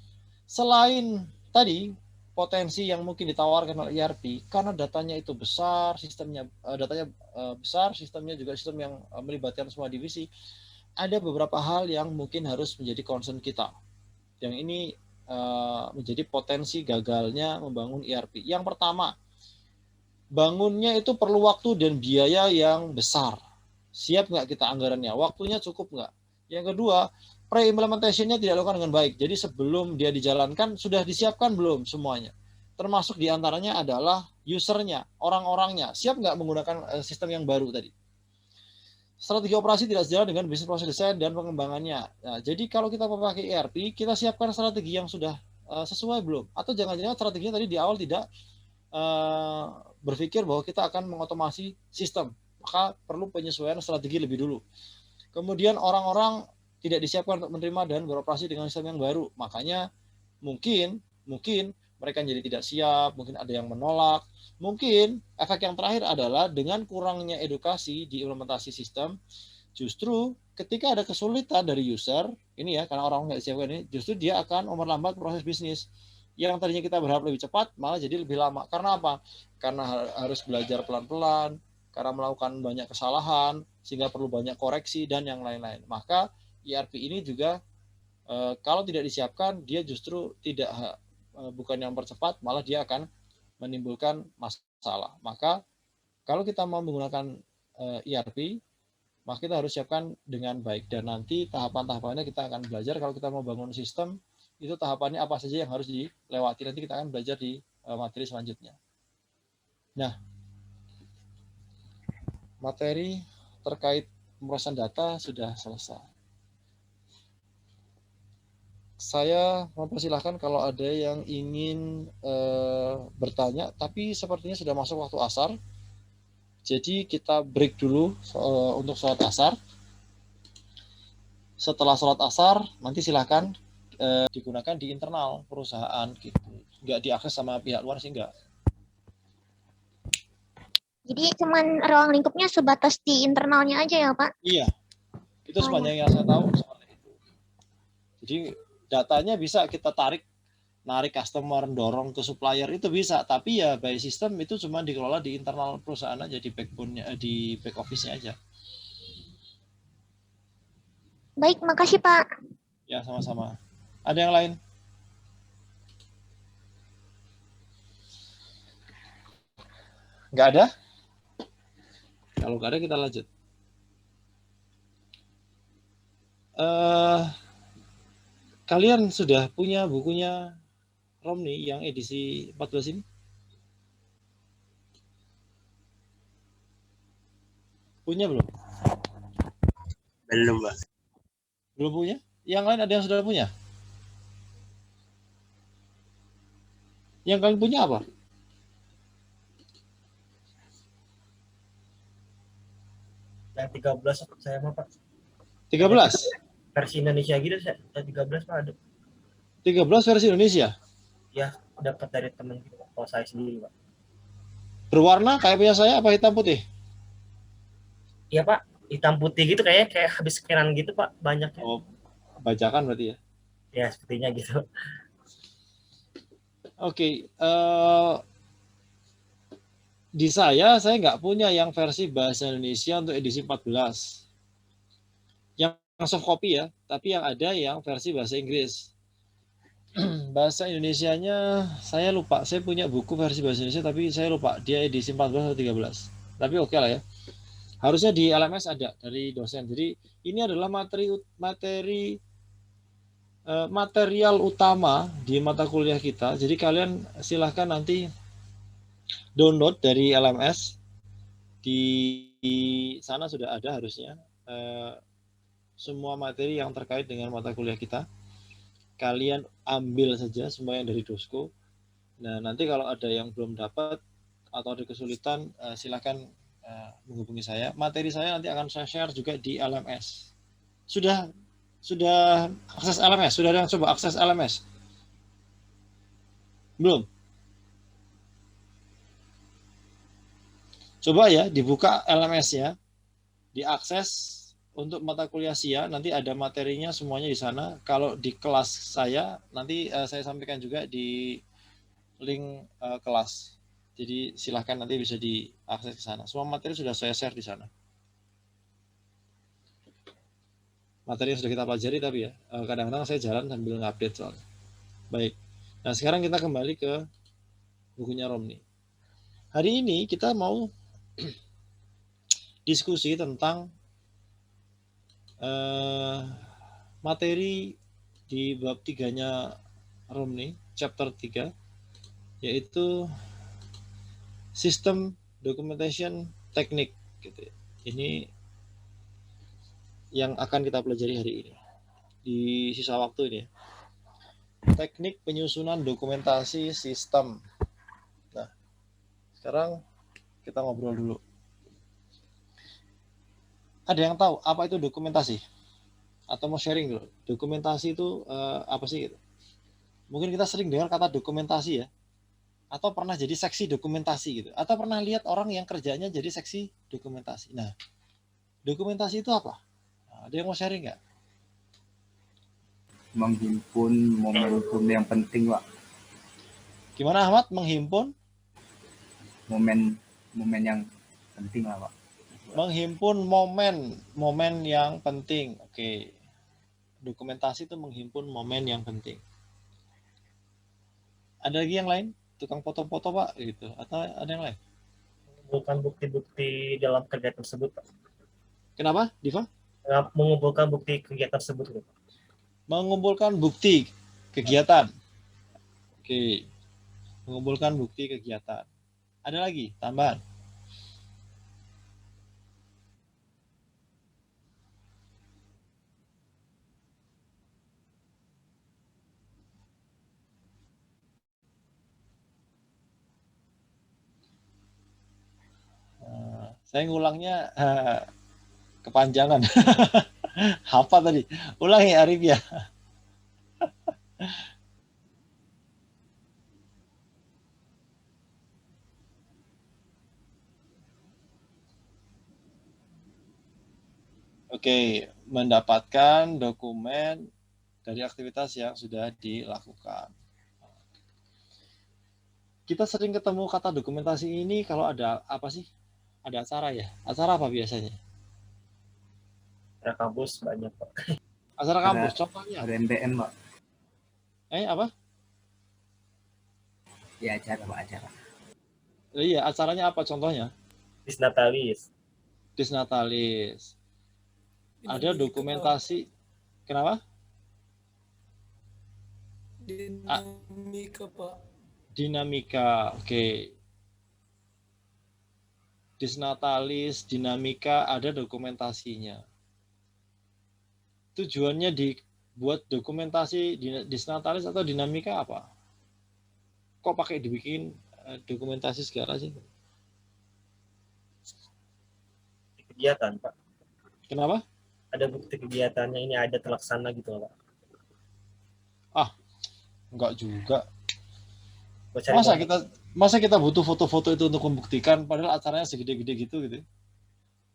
selain tadi potensi yang mungkin ditawarkan oleh ERP karena datanya itu besar, datanya besar, sistemnya juga sistem yang melibatkan semua divisi. Ada beberapa hal yang mungkin harus menjadi concern kita. Yang ini menjadi potensi gagalnya membangun ERP. Yang pertama, bangunnya itu perlu waktu dan biaya yang besar. Siap nggak kita anggarannya? Waktunya cukup nggak? Yang kedua, pre-implementation-nya tidak dilakukan dengan baik. Jadi sebelum dia dijalankan, sudah disiapkan belum semuanya? Termasuk diantaranya adalah user-nya, orang-orangnya. Siap nggak menggunakan sistem yang baru tadi? Strategi operasi tidak sejalan dengan business process design dan pengembangannya. Nah, jadi kalau kita memakai ERP, kita siapkan strategi yang sudah sesuai belum? Atau jangan-jangan strateginya tadi di awal tidak berpikir bahwa kita akan mengotomasi sistem. Maka perlu penyesuaian strategi lebih dulu. Kemudian orang-orang tidak disiapkan untuk menerima dan beroperasi dengan sistem yang baru. Makanya mungkin mereka jadi tidak siap, mungkin ada yang menolak. Mungkin efek yang terakhir adalah dengan kurangnya edukasi di implementasi sistem, justru ketika ada kesulitan dari user, ini ya karena orang nggak disiapkan ini, justru dia akan memperlambat proses bisnis. Yang tadinya kita berharap lebih cepat, malah jadi lebih lama. Karena apa? Karena harus belajar pelan-pelan, karena melakukan banyak kesalahan, sehingga perlu banyak koreksi dan yang lain-lain. Maka ERP ini juga kalau tidak disiapkan, dia justru bukan yang mempercepat, malah dia akan menimbulkan masalah. Maka kalau kita mau menggunakan ERP, maka kita harus siapkan dengan baik. Dan nanti tahapan-tahapannya kita akan belajar. Kalau kita mau bangun sistem, itu tahapannya apa saja yang harus dilewati. Nanti kita akan belajar di materi selanjutnya. Nah, materi terkait pemrosesan data sudah selesai. Saya mempersilahkan kalau ada yang ingin bertanya, tapi sepertinya sudah masuk waktu asar. Jadi kita break dulu untuk sholat asar. Setelah sholat asar, nanti silahkan digunakan di internal perusahaan gitu. Nggak diakses sama pihak luar sih nggak. Jadi cuman ruang lingkupnya sebatas di internalnya aja ya Pak? Iya, itu sepanjang yang saya tahu seperti itu. Jadi datanya bisa kita narik customer, dorong ke supplier itu bisa, tapi ya by system itu cuma dikelola di internal perusahaan aja, di backbone-nya, di back office-nya aja. Baik, makasih Pak. Ya, sama-sama. Ada yang lain? Nggak ada? Kalau nggak ada kita lanjut. Kalian sudah punya bukunya Romney yang edisi 14 ini? Punya belum? Belum, Pak. Belum punya? Yang lain ada yang sudah punya? Yang kalian punya apa? Yang 13 saya mah Pak. 13? Versi Indonesia gitu saya 13 Pak ada. 13 versi Indonesia? Ya, dapat dari teman kita, kalau saya sendiri Pak. Berwarna kayak punya saya apa hitam putih? Iya Pak, hitam putih gitu kayak habis scanan gitu Pak, banyaknya. Oh, bajakan berarti ya? Ya, sepertinya gitu. Oke, di saya nggak punya yang versi bahasa Indonesia untuk edisi 14. soft copy ya, tapi yang ada yang versi bahasa Inggris. Bahasa Indonesianya saya lupa. Saya punya buku versi bahasa Indonesia tapi saya lupa dia edisi 14 atau 13. Tapi oke lah ya. Harusnya di LMS ada dari dosen. Jadi ini adalah material utama di mata kuliah kita. Jadi kalian silahkan nanti download dari LMS. Di sana sudah ada harusnya semua materi yang terkait dengan mata kuliah kita. Kalian ambil saja semua yang dari Dosko. Nah, nanti kalau ada yang belum dapat atau ada kesulitan, silakan menghubungi saya. Materi saya nanti akan saya share juga di LMS. Sudah akses LMS? Sudah ada yang coba akses LMS? Belum? Coba ya, dibuka LMS-nya, diakses untuk mata kuliah SIA, nanti ada materinya semuanya di sana. Kalau di kelas saya, nanti saya sampaikan juga di link kelas. Jadi silahkan nanti bisa diakses ke sana. Semua materi sudah saya share di sana. Materi yang sudah kita pelajari tapi ya, kadang-kadang saya jalan sambil ngupdate soalnya. Baik, nah sekarang kita kembali ke bukunya Romney. Hari ini kita mau diskusi tentang materi di bab 3-nya Romney, chapter 3, yaitu System Documentation Technique. Gitu. Ini yang akan kita pelajari hari ini di sisa waktu ini. Teknik penyusunan dokumentasi sistem. Nah, sekarang kita ngobrol dulu. Ada yang tahu apa itu dokumentasi? Atau mau sharing dulu? Dokumentasi itu apa sih? Gitu? Mungkin kita sering dengar kata dokumentasi ya. Atau pernah jadi seksi dokumentasi gitu. Atau pernah lihat orang yang kerjanya jadi seksi dokumentasi. Nah, dokumentasi itu apa? Nah, ada yang mau sharing nggak? Menghimpun momentum yang penting, Pak. Gimana Ahmad? Menghimpun? Momen yang penting lah, Pak. Menghimpun momen yang penting. Oke. Dokumentasi itu menghimpun momen yang penting. Ada lagi yang lain? Tukang foto-foto, Pak, gitu. Atau ada yang lain? Mengumpulkan bukti-bukti dalam kegiatan tersebut, Pak. Kenapa, Diva? Mengumpulkan bukti kegiatan tersebut, Pak. Mengumpulkan bukti kegiatan. Oke. Mengumpulkan bukti kegiatan. Ada lagi tambahan? Saya ngulangnya kepanjangan. Apa tadi? Ulangi Arif ya. Oke, mendapatkan dokumen dari aktivitas yang sudah dilakukan. Kita sering ketemu kata dokumentasi ini kalau ada apa sih? Ada acara ya? Acara apa biasanya? Acara kampus banyak, Pak. Acara kampus, contohnya? Ada MBM, Pak. Apa? Ya, acara. Iya, acaranya apa contohnya? Disnatalis. Disnatalis. Ada dokumentasi. Kenapa? Dinamika, Pak. Dinamika, oke. Disnatalis, dinamika, ada dokumentasinya. Tujuannya dibuat dokumentasi disnatalis atau dinamika apa? Kok pakai dibikin dokumentasi segala sih? Kegiatan, Pak. Kenapa? Ada bukti kegiatannya ini ada terlaksana gitu, Pak. Enggak juga. Cari Masa kita butuh foto-foto itu untuk membuktikan padahal acaranya segede-gede gitu.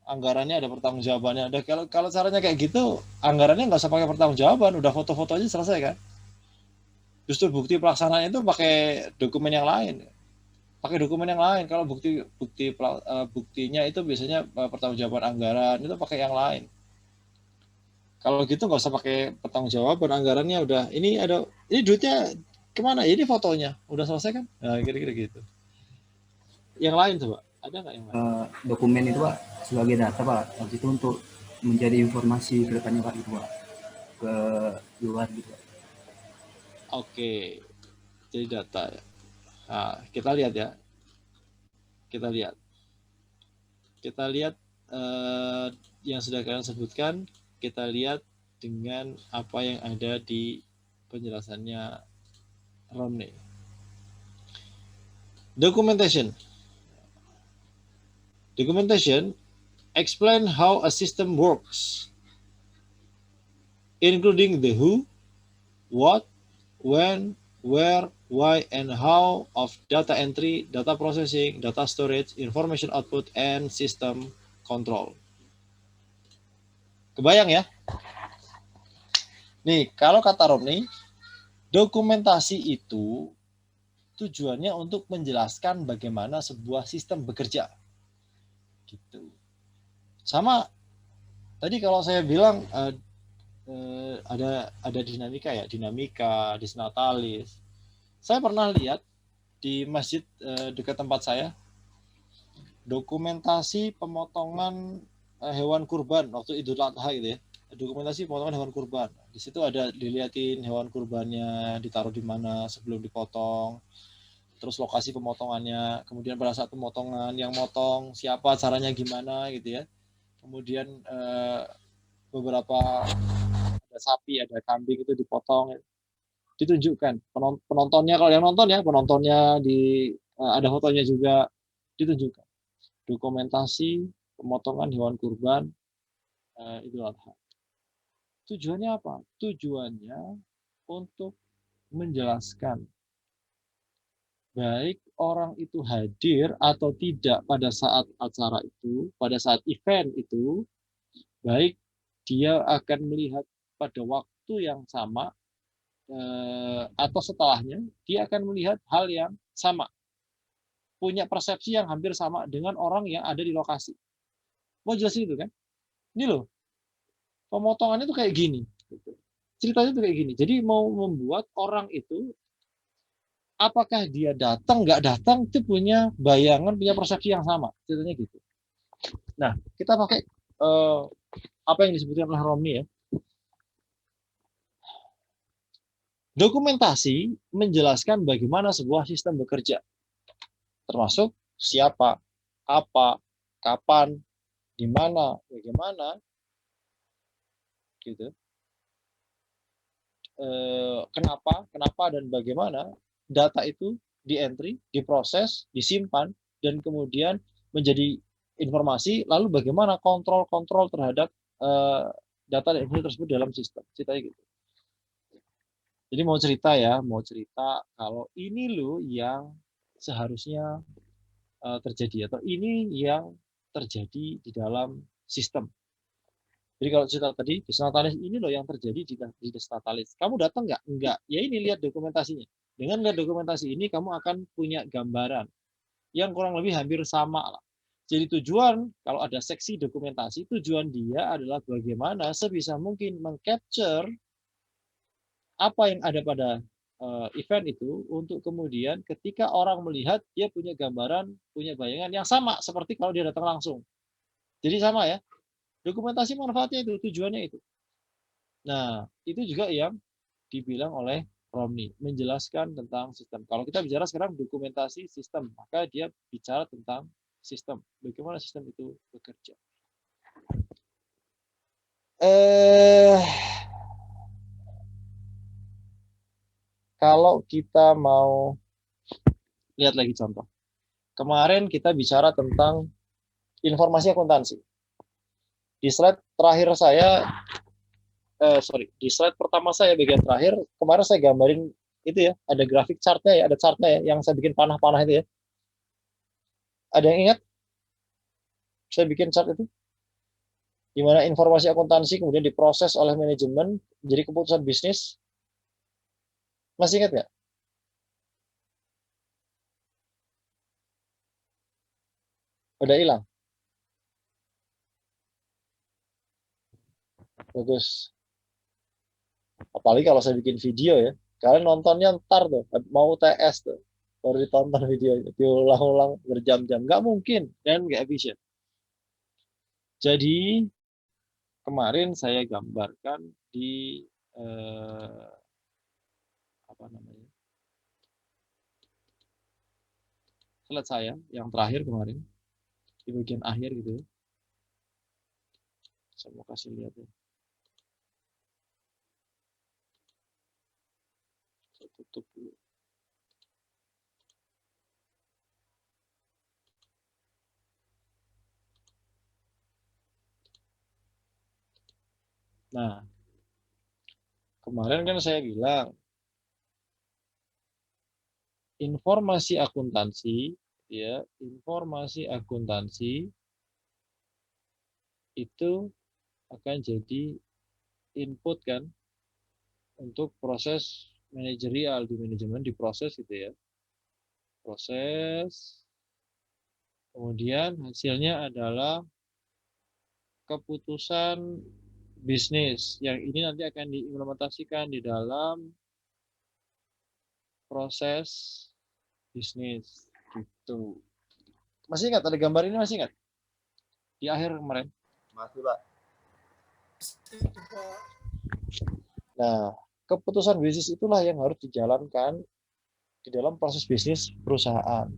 Anggarannya ada pertanggungjawabannya. Ada kalau caranya kayak gitu, anggarannya nggak usah pakai pertanggungjawaban, udah foto-foto aja selesai kan. Justru bukti pelaksanaan itu pakai dokumen yang lain. Kalau buktinya itu biasanya pertanggungjawaban anggaran itu pakai yang lain. Kalau gitu nggak usah pakai pertanggungjawaban, anggarannya udah ini duitnya kemana? Ini fotonya udah selesai kan? Nah, kira-kira gitu. Yang lain coba, ada nggak yang lain? Dokumen itu Pak sebagai data Pak, habis itu untuk menjadi informasi ke depannya Pak, gitu Pak, ke luar gitu Pak. Oke, jadi data ya. Nah, kita lihat ya. Kita lihat yang sudah kalian sebutkan. Kita lihat dengan apa yang ada di penjelasannya Romney. Documentation explain how a system works, including the who, what, when, where, why, and how of data entry, data processing, data storage, information output, and system control. Kebayang ya? Nih, kalau kata Romney, dokumentasi itu tujuannya untuk menjelaskan bagaimana sebuah sistem bekerja. Gitu. Sama tadi kalau saya bilang ada dinamika ya, dinamika, disnatalis. Saya pernah lihat di masjid dekat tempat saya dokumentasi pemotongan hewan kurban waktu Idul Adha gitu ya. Dokumentasi pemotongan hewan kurban. Di situ ada dilihatin hewan kurbannya ditaruh di mana sebelum dipotong. Terus lokasi pemotongannya, kemudian pada saat pemotongan yang motong siapa, caranya gimana gitu ya. Kemudian beberapa ada sapi, ada kambing itu dipotong, ditunjukkan penontonnya, kalau yang nonton ya penontonnya ada fotonya juga ditunjukkan. Dokumentasi pemotongan hewan kurban Idul Adha. Tujuannya apa? Tujuannya untuk menjelaskan baik orang itu hadir atau tidak pada saat acara itu, pada saat event itu, baik dia akan melihat pada waktu yang sama atau setelahnya, dia akan melihat hal yang sama, punya persepsi yang hampir sama dengan orang yang ada di lokasi. Mau jelasin itu kan? Ini loh, pemotongannya tuh kayak gini. Ceritanya tuh kayak gini. Jadi mau membuat orang itu, apakah dia datang, nggak datang, itu punya bayangan, punya persepsi yang sama. Ceritanya gitu. Nah, kita pakai apa yang disebutkan oleh Romney ya. Dokumentasi menjelaskan bagaimana sebuah sistem bekerja. Termasuk siapa, apa, kapan, di mana, bagaimana, gitu. Kenapa dan bagaimana data itu di-entry, diproses, disimpan, dan kemudian menjadi informasi, lalu bagaimana kontrol terhadap data dan informasi tersebut dalam sistem. Ceritanya gitu. Jadi mau cerita kalau ini loh yang seharusnya terjadi, atau ini yang terjadi di dalam sistem. Jadi kalau cerita tadi, disnatalis ini loh yang terjadi di disnatalis. Kamu datang nggak? Enggak. Ya ini lihat dokumentasinya. Dengan lihat dokumentasi ini, kamu akan punya gambaran yang kurang lebih hampir sama lah. Jadi tujuan, kalau ada seksi dokumentasi, tujuan dia adalah bagaimana sebisa mungkin mengcapture apa yang ada pada event itu, untuk kemudian ketika orang melihat, dia punya gambaran, punya bayangan yang sama seperti kalau dia datang langsung. Jadi sama ya. Dokumentasi manfaatnya itu, tujuannya itu. Nah, itu juga yang dibilang oleh Romney, menjelaskan tentang sistem. Kalau kita bicara sekarang dokumentasi sistem, maka dia bicara tentang sistem. Bagaimana sistem itu bekerja. Kalau kita mau lihat lagi contoh. Kemarin kita bicara tentang informasi akuntansi. Di slide terakhir saya, di slide pertama saya bagian terakhir, kemarin saya gambarin itu ya, ada grafik chartnya ya, ada chartnya ya, yang saya bikin panah-panah itu ya. Ada yang ingat? Saya bikin chart itu, di mana informasi akuntansi kemudian diproses oleh manajemen jadi keputusan bisnis. Masih ingat nggak? Udah hilang? Bagus. Apalagi kalau saya bikin video ya. Kalian nontonnya ntar tuh, mau UTS tuh. Baru ditonton videonya, diulang-ulang berjam-jam. Nggak mungkin, dan nggak efisien. Jadi, kemarin saya gambarkan di apa namanya, slide saya yang terakhir kemarin di bagian akhir gitu. Saya mau kasih lihat ya. Saya tutup dulu. Nah, kemarin kan saya bilang informasi akuntansi, ya, informasi akuntansi itu akan jadi input kan untuk proses manajerial di manajemen, di proses gitu ya. Proses, kemudian hasilnya adalah keputusan bisnis yang ini nanti akan diimplementasikan di dalam proses bisnis gitu. Masih ingat ada gambar ini, masih ingat? Di akhir kemarin. Masih, Pak. Nah, keputusan bisnis itulah yang harus dijalankan di dalam proses bisnis perusahaan.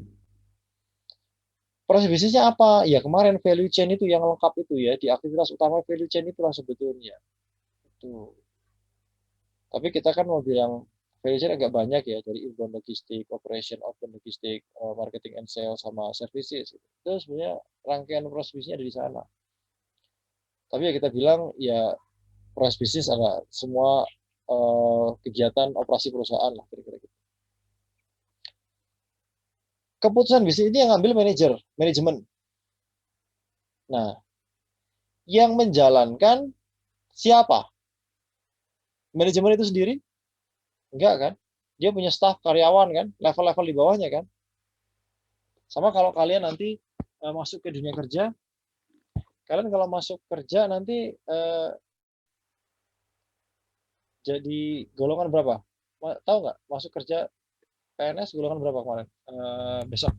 Proses bisnisnya apa? Ya kemarin value chain itu yang lengkap itu ya, di aktivitas utama value chain itulah sebetulnya. Itu. Tapi kita kan mau bilang value chain agak banyak ya, dari inbound logistik, operation, outbound logistik, marketing and sales, sama services. Itu sebenarnya rangkaian proses bisnisnya ada di sana. Tapi ya kita bilang ya proses bisnis ada semua kegiatan operasi perusahaan lah kira-kira gitu. Keputusan bisnis ini yang ngambil manajemen. Nah, yang menjalankan siapa? Manajemen itu sendiri? Enggak kan? Dia punya staf karyawan kan, level-level di bawahnya kan. Sama kalau kalian nanti masuk ke dunia kerja, kalian kalau masuk kerja nanti jadi golongan berapa? Tahu nggak? Masuk kerja PNS golongan berapa kemarin? Besok.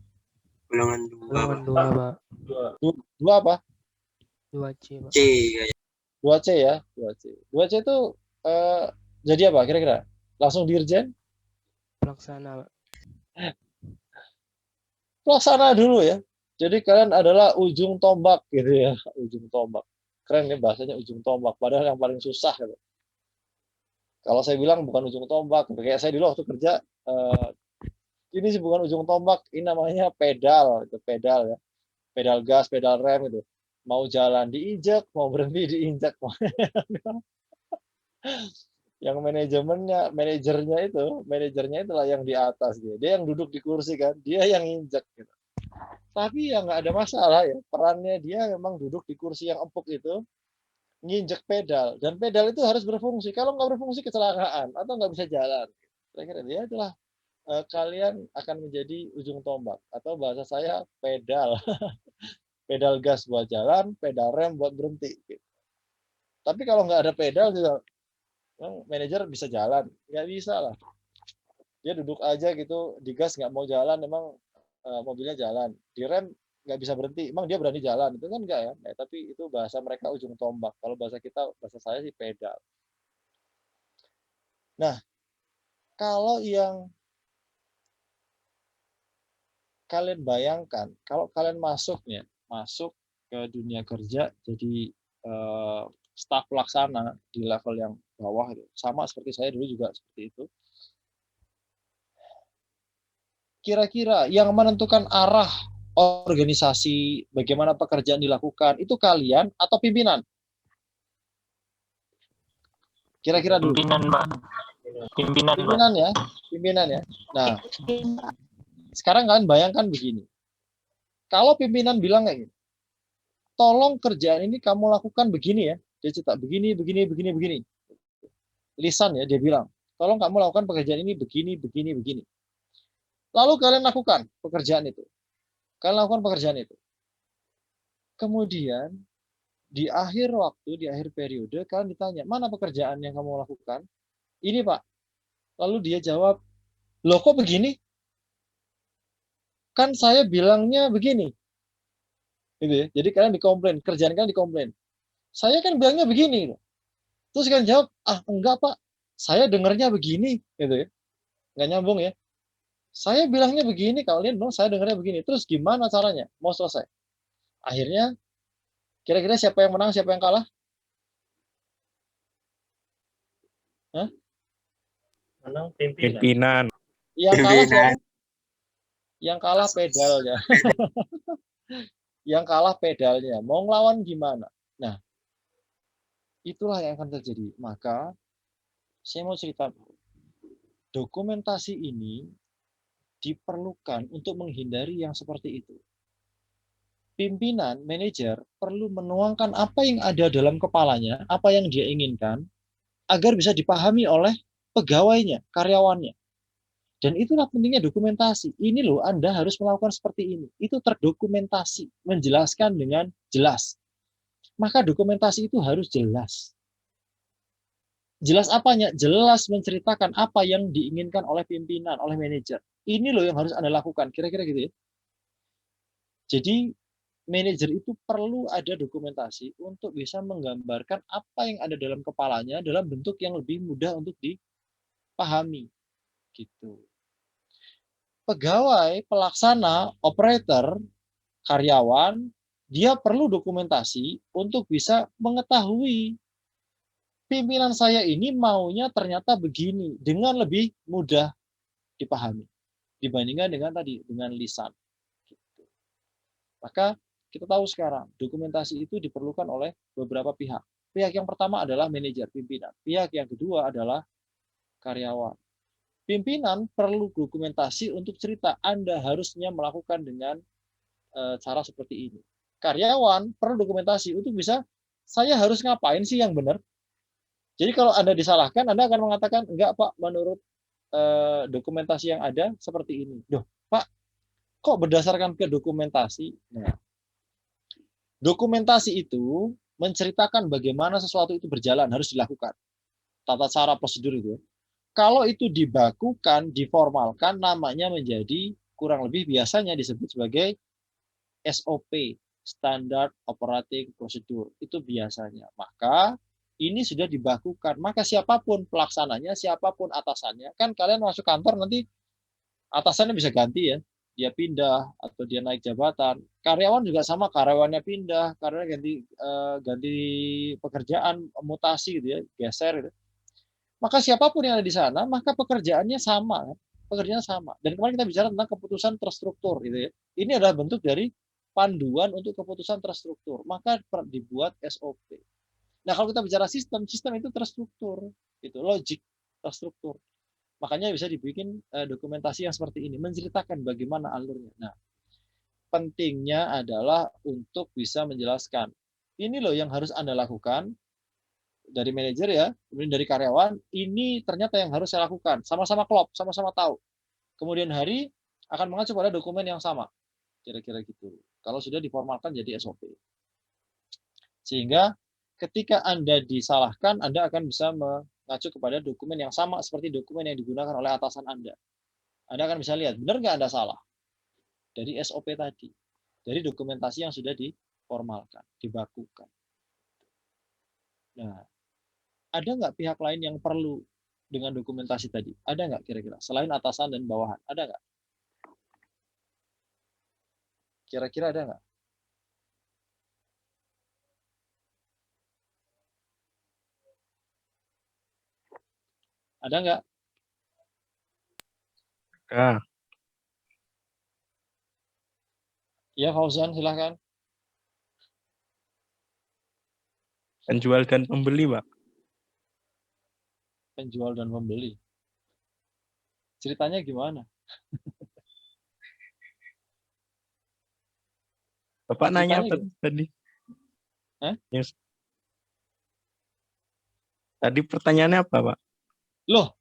Golongan Golongan 2, Pak. Dua apa? 2C, Pak. C. 2C ya, 2C. 2C itu jadi apa kira-kira? Langsung dirjen? Pelaksana, Pak. Pelaksana dulu ya. Jadi kalian adalah ujung tombak gitu ya, ujung tombak. Keren ya bahasanya ujung tombak, padahal yang paling susah gitu. Kalau saya bilang bukan ujung tombak, kayak saya dulu waktu kerja, ini sih bukan ujung tombak, ini namanya pedal, itu pedal ya, pedal gas, pedal rem itu. Mau jalan diinjak, mau berhenti diinjak. Yang manajernya itulah yang di atas dia yang duduk di kursi kan, dia yang injak gitu. Tapi ya nggak ada masalah ya, perannya dia memang duduk di kursi yang empuk itu, nginjek pedal, dan pedal itu harus berfungsi. Kalau nggak berfungsi kecelakaan atau nggak bisa jalan. Kira-kira dia itulah kalian akan menjadi ujung tombak, atau bahasa saya pedal. Pedal gas buat jalan, pedal rem buat berhenti. Gitu. Tapi kalau nggak ada pedal juga, manajer bisa jalan, nggak bisa lah. Dia duduk aja gitu, di gas nggak mau jalan, memang mobilnya jalan. Di rem nggak bisa berhenti, emang dia berani jalan, itu kan enggak ya. Tapi itu bahasa mereka ujung tombak. Kalau bahasa kita, bahasa saya sih pedal. Nah, kalau yang kalian bayangkan, kalau kalian masuk ke dunia kerja jadi staf pelaksana di level yang bawah, sama seperti saya dulu juga seperti itu. Kira-kira yang menentukan arah organisasi, bagaimana pekerjaan dilakukan, itu kalian atau pimpinan? Kira-kira dulu. Pimpinan, Pak. Pimpinan ya. Nah, sekarang kalian bayangkan begini. Kalau pimpinan bilang kayak gini, tolong kerjaan ini kamu lakukan begini ya. Dia cetak begini. Lisan ya, dia bilang, tolong kamu lakukan pekerjaan ini begini. Lalu kalian lakukan pekerjaan itu. Kemudian di akhir waktu, di akhir periode, kalian ditanya, mana pekerjaan yang kamu lakukan? Ini Pak. Lalu dia jawab, loh kok begini? Kan saya bilangnya begini. Gitu ya. Jadi kalian dikomplain, kerjaan kalian dikomplain. Saya kan bilangnya begini. Terus kalian jawab, enggak Pak, saya dengarnya begini. Gitu ya. Nggak nyambung ya. Saya bilangnya begini, kalian bilang saya dengarnya begini. Terus gimana caranya? Mau selesai. Akhirnya, kira-kira siapa yang menang, siapa yang kalah? Hah? Menang pimpinan. Pimpinan. Yang kalah siapa? Yang kalah pedalnya. Yang kalah pedalnya. Mau ngelawan gimana? Nah, itulah yang akan terjadi. Maka, saya mau cerita. Dokumentasi ini diperlukan untuk menghindari yang seperti itu. Pimpinan, manajer, perlu menuangkan apa yang ada dalam kepalanya, apa yang dia inginkan, agar bisa dipahami oleh pegawainya, karyawannya. Dan itulah pentingnya dokumentasi. Ini loh, Anda harus melakukan seperti ini. Itu terdokumentasi, menjelaskan dengan jelas. Maka dokumentasi itu harus jelas. Jelas apanya? Jelas menceritakan apa yang diinginkan oleh pimpinan, oleh manajer. Ini loh yang harus Anda lakukan. Kira-kira gitu ya. Jadi, manajer itu perlu ada dokumentasi untuk bisa menggambarkan apa yang ada dalam kepalanya dalam bentuk yang lebih mudah untuk dipahami. Gitu. Pegawai, pelaksana, operator, karyawan, dia perlu dokumentasi untuk bisa mengetahui pimpinan saya ini maunya ternyata begini dengan lebih mudah dipahami dibandingkan dengan tadi dengan lisan. Gitu. Maka kita tahu sekarang dokumentasi itu diperlukan oleh beberapa pihak. Pihak yang pertama adalah manajer pimpinan. Pihak yang kedua adalah karyawan. Pimpinan perlu dokumentasi untuk cerita Anda harusnya melakukan dengan cara seperti ini. Karyawan perlu dokumentasi untuk bisa saya harus ngapain sih yang benar. Jadi kalau Anda disalahkan, Anda akan mengatakan enggak Pak, menurut dokumentasi yang ada seperti ini. Duh, Pak, kok berdasarkan ke dokumentasi? Nah, dokumentasi itu menceritakan bagaimana sesuatu itu berjalan, harus dilakukan. Tata cara prosedur itu. Kalau itu dibakukan, diformalkan, namanya menjadi kurang lebih biasanya disebut sebagai SOP, Standard Operating Procedure. Itu biasanya. Maka ini sudah dibakukan. Maka siapapun pelaksananya, siapapun atasannya, kan kalian masuk kantor nanti atasannya bisa ganti ya. Dia pindah atau dia naik jabatan. Karyawan juga sama, karyawannya pindah, karena ganti pekerjaan, mutasi gitu ya, geser gitu. Maka siapapun yang ada di sana, maka pekerjaannya sama, pekerjaannya sama. Dan kemarin kita bicara tentang keputusan terstruktur gitu ya. Ini adalah bentuk dari panduan untuk keputusan terstruktur. Maka dibuat SOP. Nah, kalau kita bicara sistem itu terstruktur, gitu, logik terstruktur. Makanya bisa dibikin dokumentasi yang seperti ini, menceritakan bagaimana alurnya. Nah, pentingnya adalah untuk bisa menjelaskan. Ini loh yang harus Anda lakukan dari manajer ya, kemudian dari karyawan, ini ternyata yang harus saya lakukan. Sama-sama klop, sama-sama tahu. Kemudian hari akan mengacu pada dokumen yang sama. Kira-kira gitu. Kalau sudah diformalkan jadi SOP. Sehingga ketika Anda disalahkan, Anda akan bisa mengacu kepada dokumen yang sama seperti dokumen yang digunakan oleh atasan Anda. Anda akan bisa lihat, benar nggak Anda salah? Dari SOP tadi. Dari dokumentasi yang sudah diformalkan, dibakukan. Nah, ada nggak pihak lain yang perlu dengan dokumentasi tadi? Ada nggak kira-kira? Selain atasan dan bawahan, ada nggak? Kira-kira ada nggak? Ada nggak? Ada. Ya, Fauzan, silakan. Penjual dan pembeli, Pak. Penjual dan pembeli. Ceritanya gimana? Bapak nanya apa Ceritanya tadi? Hah? Tadi pertanyaannya apa, Pak? Loh,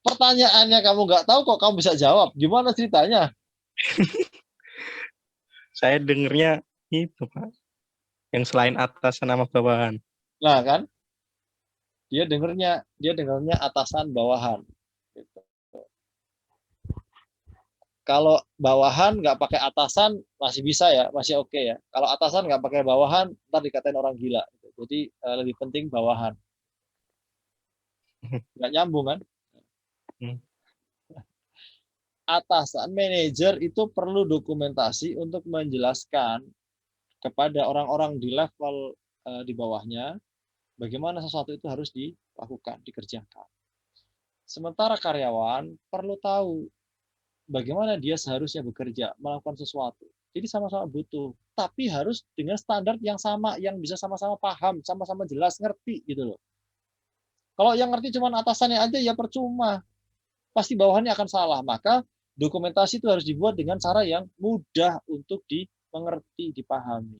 pertanyaannya kamu nggak tahu kok kamu bisa jawab. Gimana ceritanya? Saya dengernya itu, Pak. Yang selain atasan sama bawahan. Nah kan, dia dengernya atasan bawahan. Gitu. Kalau bawahan nggak pakai atasan masih bisa ya, masih oke ya. Kalau atasan nggak pakai bawahan, ntar dikatain orang gila. Gitu. Jadi lebih penting bawahan. Nggak nyambung kan? Atasan, manajer itu perlu dokumentasi untuk menjelaskan kepada orang-orang di level di bawahnya bagaimana sesuatu itu harus dilakukan, dikerjakan. Sementara karyawan perlu tahu bagaimana dia seharusnya bekerja, melakukan sesuatu. Jadi sama-sama butuh, tapi harus dengan standar yang sama, yang bisa sama-sama paham, sama-sama jelas, ngerti gitu loh. Kalau yang ngerti cuma atasannya aja ya percuma. Pasti bawahannya akan salah. Maka dokumentasi itu harus dibuat dengan cara yang mudah untuk dimengerti, dipahami.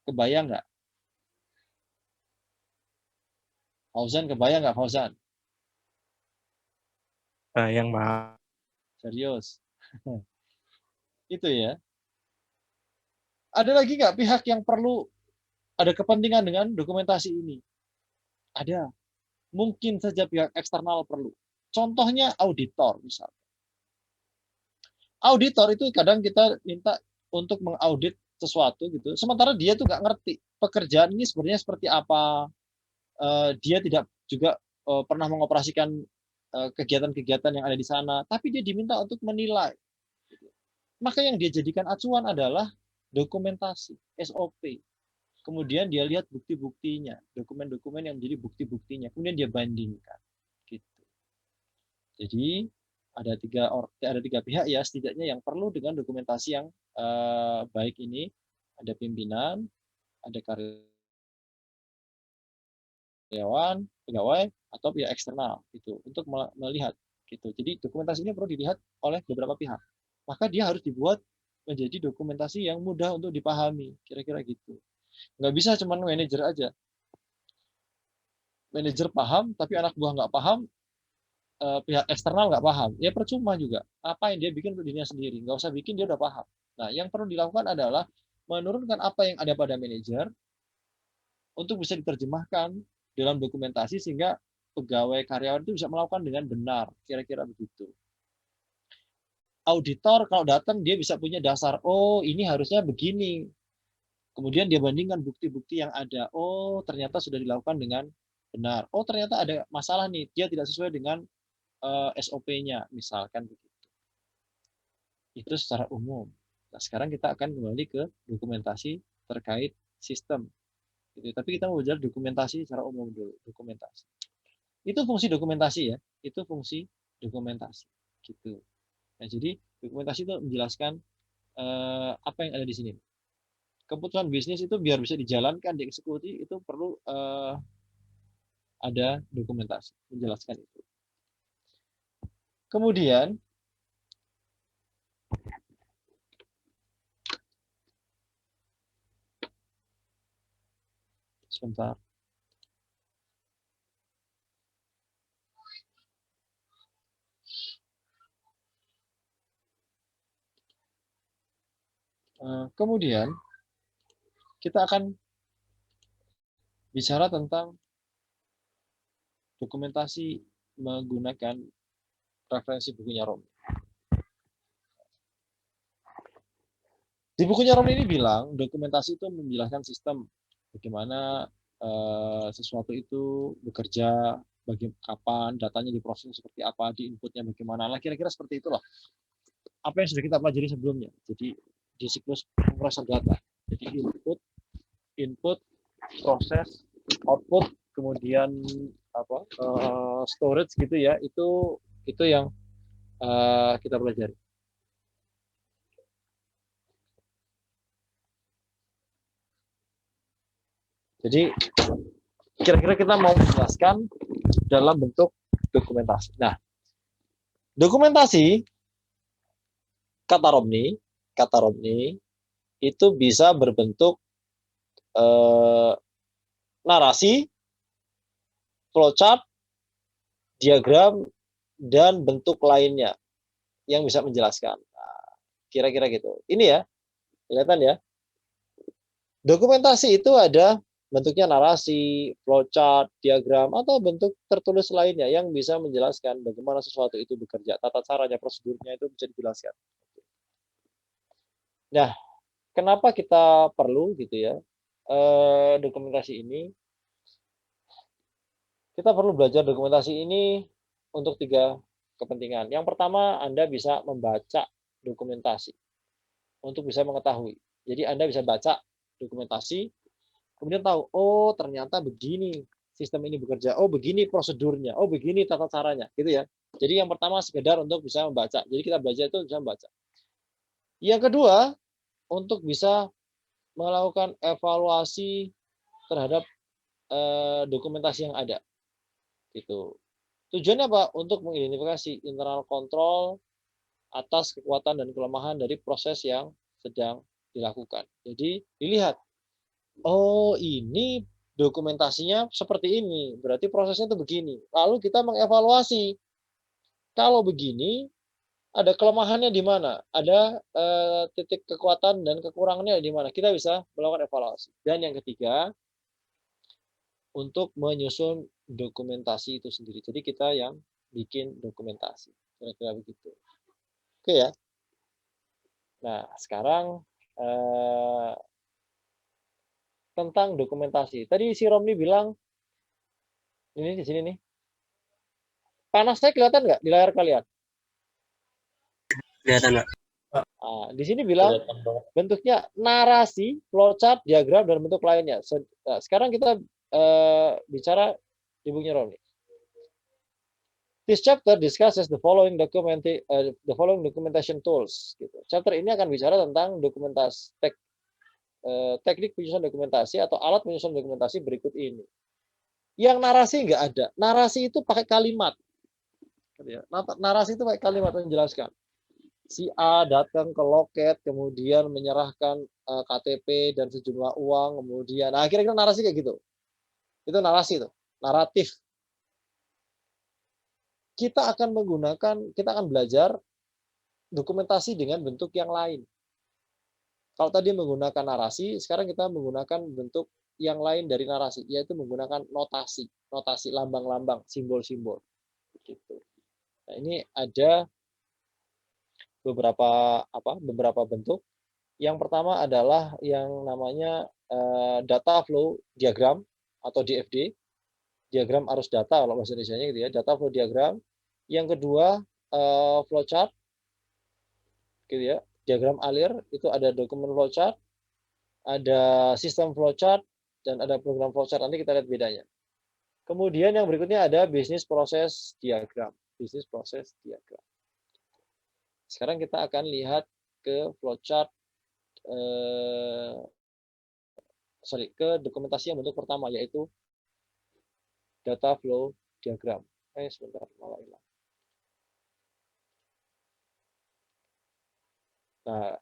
Kebayang nggak? Fauzan, kebayang nggak Fauzan? Yang Pak. Serius. Itu ya. Ada lagi nggak pihak yang perlu ada kepentingan dengan dokumentasi ini? Ada. Mungkin saja pihak eksternal perlu. Contohnya auditor misalnya. Auditor itu kadang kita minta untuk mengaudit sesuatu gitu. Sementara dia tuh nggak ngerti pekerjaan ini sebenarnya seperti apa. Dia tidak juga pernah mengoperasikan kegiatan-kegiatan yang ada di sana, tapi dia diminta untuk menilai. Maka yang dia jadikan acuan adalah dokumentasi, SOP. Kemudian dia lihat bukti-buktinya, dokumen-dokumen yang menjadi bukti-buktinya, kemudian dia bandingkan. Gitu. Jadi ada tiga pihak ya setidaknya yang perlu dengan dokumentasi yang baik ini. Ada pimpinan, ada karyawan, pegawai, atau pihak eksternal gitu untuk melihat gitu. Jadi dokumentasi ini perlu dilihat oleh beberapa pihak. Maka dia harus dibuat menjadi dokumentasi yang mudah untuk dipahami, kira-kira gitu. Nggak bisa cuma manajer aja. Manajer paham, tapi anak buah nggak paham, pihak eksternal nggak paham. Ya percuma juga. Apa yang dia bikin untuk dirinya sendiri. Nggak usah bikin, dia udah paham. Nah, yang perlu dilakukan adalah menurunkan apa yang ada pada manajer untuk bisa diterjemahkan dalam dokumentasi sehingga pegawai karyawan itu bisa melakukan dengan benar. Kira-kira begitu. Auditor kalau datang dia bisa punya dasar, oh ini harusnya begini. Kemudian dia bandingkan bukti-bukti yang ada. Oh, ternyata sudah dilakukan dengan benar. Oh, ternyata ada masalah nih. Dia tidak sesuai dengan SOP-nya, misalkan begitu. Itu secara umum. Nah, sekarang kita akan kembali ke dokumentasi terkait sistem. Gitu. Tapi kita mau belajar dokumentasi secara umum dulu. Dokumentasi. Itu fungsi dokumentasi ya. Itu fungsi dokumentasi. Gitu. Nah, jadi dokumentasi itu menjelaskan apa yang ada di sini. Keputusan bisnis itu biar bisa dijalankan, dieksekusi, itu perlu ada dokumentasi menjelaskan itu. Kemudian sebentar. Kemudian kita akan bicara tentang dokumentasi menggunakan referensi bukunya Romney. Di bukunya Romney ini bilang dokumentasi itu menjelaskan sistem bagaimana sesuatu itu bekerja, kapan datanya diproses seperti apa, di inputnya bagaimana. Nah, kira-kira seperti itulah apa yang sudah kita pelajari sebelumnya. Jadi di siklus pemrosesan data. Jadi input, proses, output, kemudian storage gitu ya. Itu yang kita pelajari. Jadi kira-kira kita mau menjelaskan dalam bentuk dokumentasi. Nah, dokumentasi kata Romney itu bisa berbentuk narasi, flowchart, diagram, dan bentuk lainnya yang bisa menjelaskan. Nah, kira-kira gitu. Ini ya, kelihatan ya. Dokumentasi itu ada bentuknya narasi, flowchart, diagram, atau bentuk tertulis lainnya yang bisa menjelaskan bagaimana sesuatu itu bekerja. Tata caranya, prosedurnya itu bisa dijelaskan. Nah, kenapa kita perlu gitu ya dokumentasi ini? Kita perlu belajar dokumentasi ini untuk 3 kepentingan. Yang pertama, Anda bisa membaca dokumentasi untuk bisa mengetahui. Jadi Anda bisa baca dokumentasi, kemudian tahu, oh ternyata begini sistem ini bekerja, oh begini prosedurnya, oh begini tata caranya, gitu ya. Jadi yang pertama sekedar untuk bisa membaca. Jadi kita belajar itu bisa membaca. Yang kedua, untuk bisa melakukan evaluasi terhadap dokumentasi yang ada. Gitu. Tujuannya apa? Untuk mengidentifikasi internal control atas kekuatan dan kelemahan dari proses yang sedang dilakukan. Jadi dilihat, oh ini dokumentasinya seperti ini, berarti prosesnya itu begini. Lalu kita mengevaluasi, kalau begini, ada kelemahannya di mana, ada titik kekuatan dan kekurangannya di mana. Kita bisa melakukan evaluasi. Dan yang ketiga, untuk menyusun dokumentasi itu sendiri. Jadi kita yang bikin dokumentasi. Kira-kira begitu. Oke ya. Nah, sekarang tentang dokumentasi. Tadi si Romli bilang, ini di sini nih. Panasnya kelihatan nggak di layar kalian? Kelihatan nggak? Nah, di sini bilang bentuknya narasi, flowchart, diagram, dan bentuk lainnya. Nah, sekarang kita bicara di bukunya Romli. This chapter discusses the following documentation tools. Gitu. Chapter ini akan bicara tentang dokumentasi teknik penyusunan dokumentasi atau alat penyusunan dokumentasi berikut ini. Yang narasi nggak ada. Narasi itu pakai kalimat. Narasi itu pakai kalimat menjelaskan. Si A datang ke loket, kemudian menyerahkan KTP dan sejumlah uang, kemudian, nah kira-kira narasi kayak gitu. Itu narasi itu, naratif. Kita akan belajar dokumentasi dengan bentuk yang lain. Kalau tadi menggunakan narasi, sekarang kita menggunakan bentuk yang lain dari narasi, yaitu menggunakan notasi, lambang-lambang, simbol-simbol. Gitu. Nah, ini ada beberapa bentuk. Yang pertama adalah yang namanya data flow diagram atau DFD, diagram arus data kalau bahasa Indonesianya gitu ya, data flow diagram. Yang kedua flowchart, gitu ya, diagram alir, itu ada dokumen flowchart, ada sistem flowchart, dan ada program flowchart. Nanti kita lihat bedanya. Kemudian yang berikutnya ada business process diagram, Sekarang kita akan lihat ke flowchart, ke dokumentasi yang bentuk pertama, yaitu data flow diagram. Sebentar, malah hilang. Nah,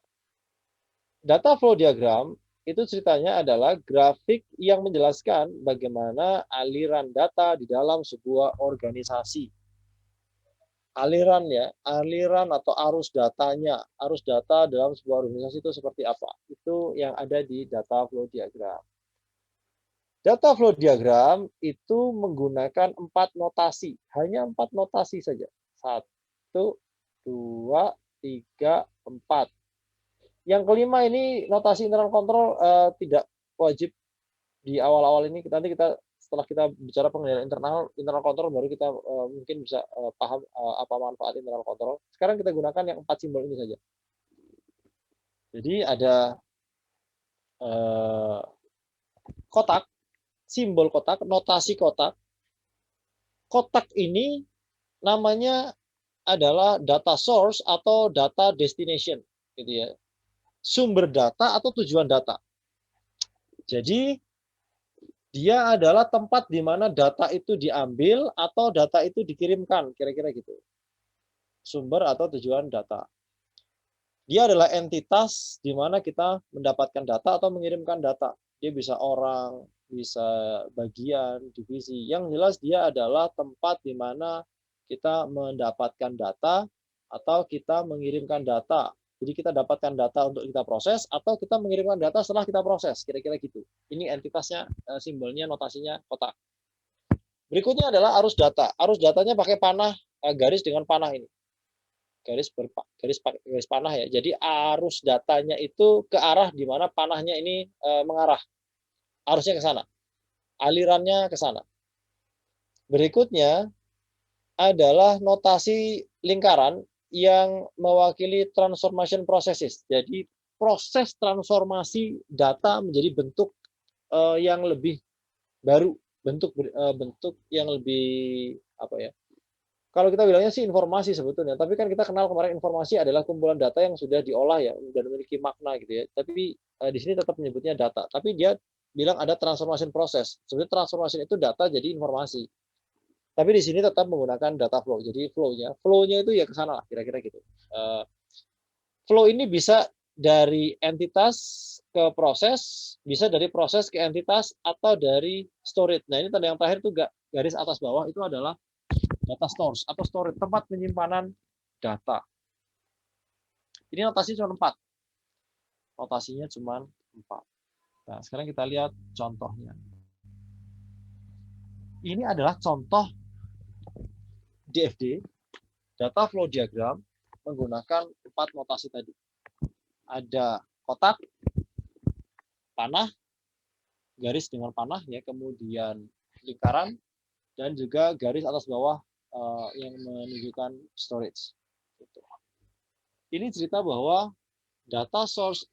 data flow diagram itu ceritanya adalah grafik yang menjelaskan bagaimana aliran data di dalam sebuah organisasi. Aliran atau arus data dalam sebuah organisasi itu seperti apa? Itu yang ada di data flow diagram. Data flow diagram itu menggunakan 4 notasi, hanya 4 notasi saja. 1, 2, 3, 4. Yang kelima ini notasi internal control tidak wajib di awal-awal ini. Nanti kita setelah kita bicara pengendalian internal control baru kita mungkin bisa paham apa manfaat internal control. Sekarang kita gunakan yang 4 simbol ini saja. Jadi ada kotak, simbol kotak, notasi kotak. Kotak ini namanya adalah data source atau data destination, gitu ya. Sumber data atau tujuan data. Jadi dia adalah tempat di mana data itu diambil atau data itu dikirimkan, kira-kira gitu. Sumber atau tujuan data. Dia adalah entitas di mana kita mendapatkan data atau mengirimkan data. Dia bisa orang, bisa bagian, divisi. Yang jelas dia adalah tempat di mana kita mendapatkan data atau kita mengirimkan data Jadi kita dapatkan data untuk kita proses atau kita mengirimkan data setelah kita proses, kira-kira gitu. Ini entitasnya, simbolnya, notasinya kotak. Berikutnya adalah arus data. Arus datanya pakai panah, garis dengan panah ini. Garis panah ya. Jadi arus datanya itu ke arah di mana panahnya ini mengarah. Arusnya ke sana. Alirannya ke sana. Berikutnya adalah notasi lingkaran yang mewakili transformation processes. Jadi proses transformasi data menjadi bentuk yang lebih baru, bentuk yang lebih apa ya? Kalau kita bilangnya sih informasi sebetulnya, tapi kan kita kenal kemarin informasi adalah kumpulan data yang sudah diolah ya dan memiliki makna gitu ya. Tapi di sini tetap menyebutnya data, tapi dia bilang ada transformation process. Sebenarnya transformation itu data jadi informasi. Tapi di sini tetap menggunakan data flow. Jadi flow-nya itu ya ke sana lah kira-kira gitu. Flow ini bisa dari entitas ke proses, bisa dari proses ke entitas atau dari storage. Nah, ini tanda yang terakhir itu garis atas bawah itu adalah data stores atau storage, tempat penyimpanan data. Ini notasinya cuma 4. Notasinya cuma 4. Nah, sekarang kita lihat contohnya. Ini adalah contoh DFD, data flow diagram, menggunakan 4 notasi tadi. Ada kotak, panah, garis dengan panah, ya, kemudian lingkaran, dan juga garis atas bawah yang menunjukkan storage. Ini cerita bahwa data source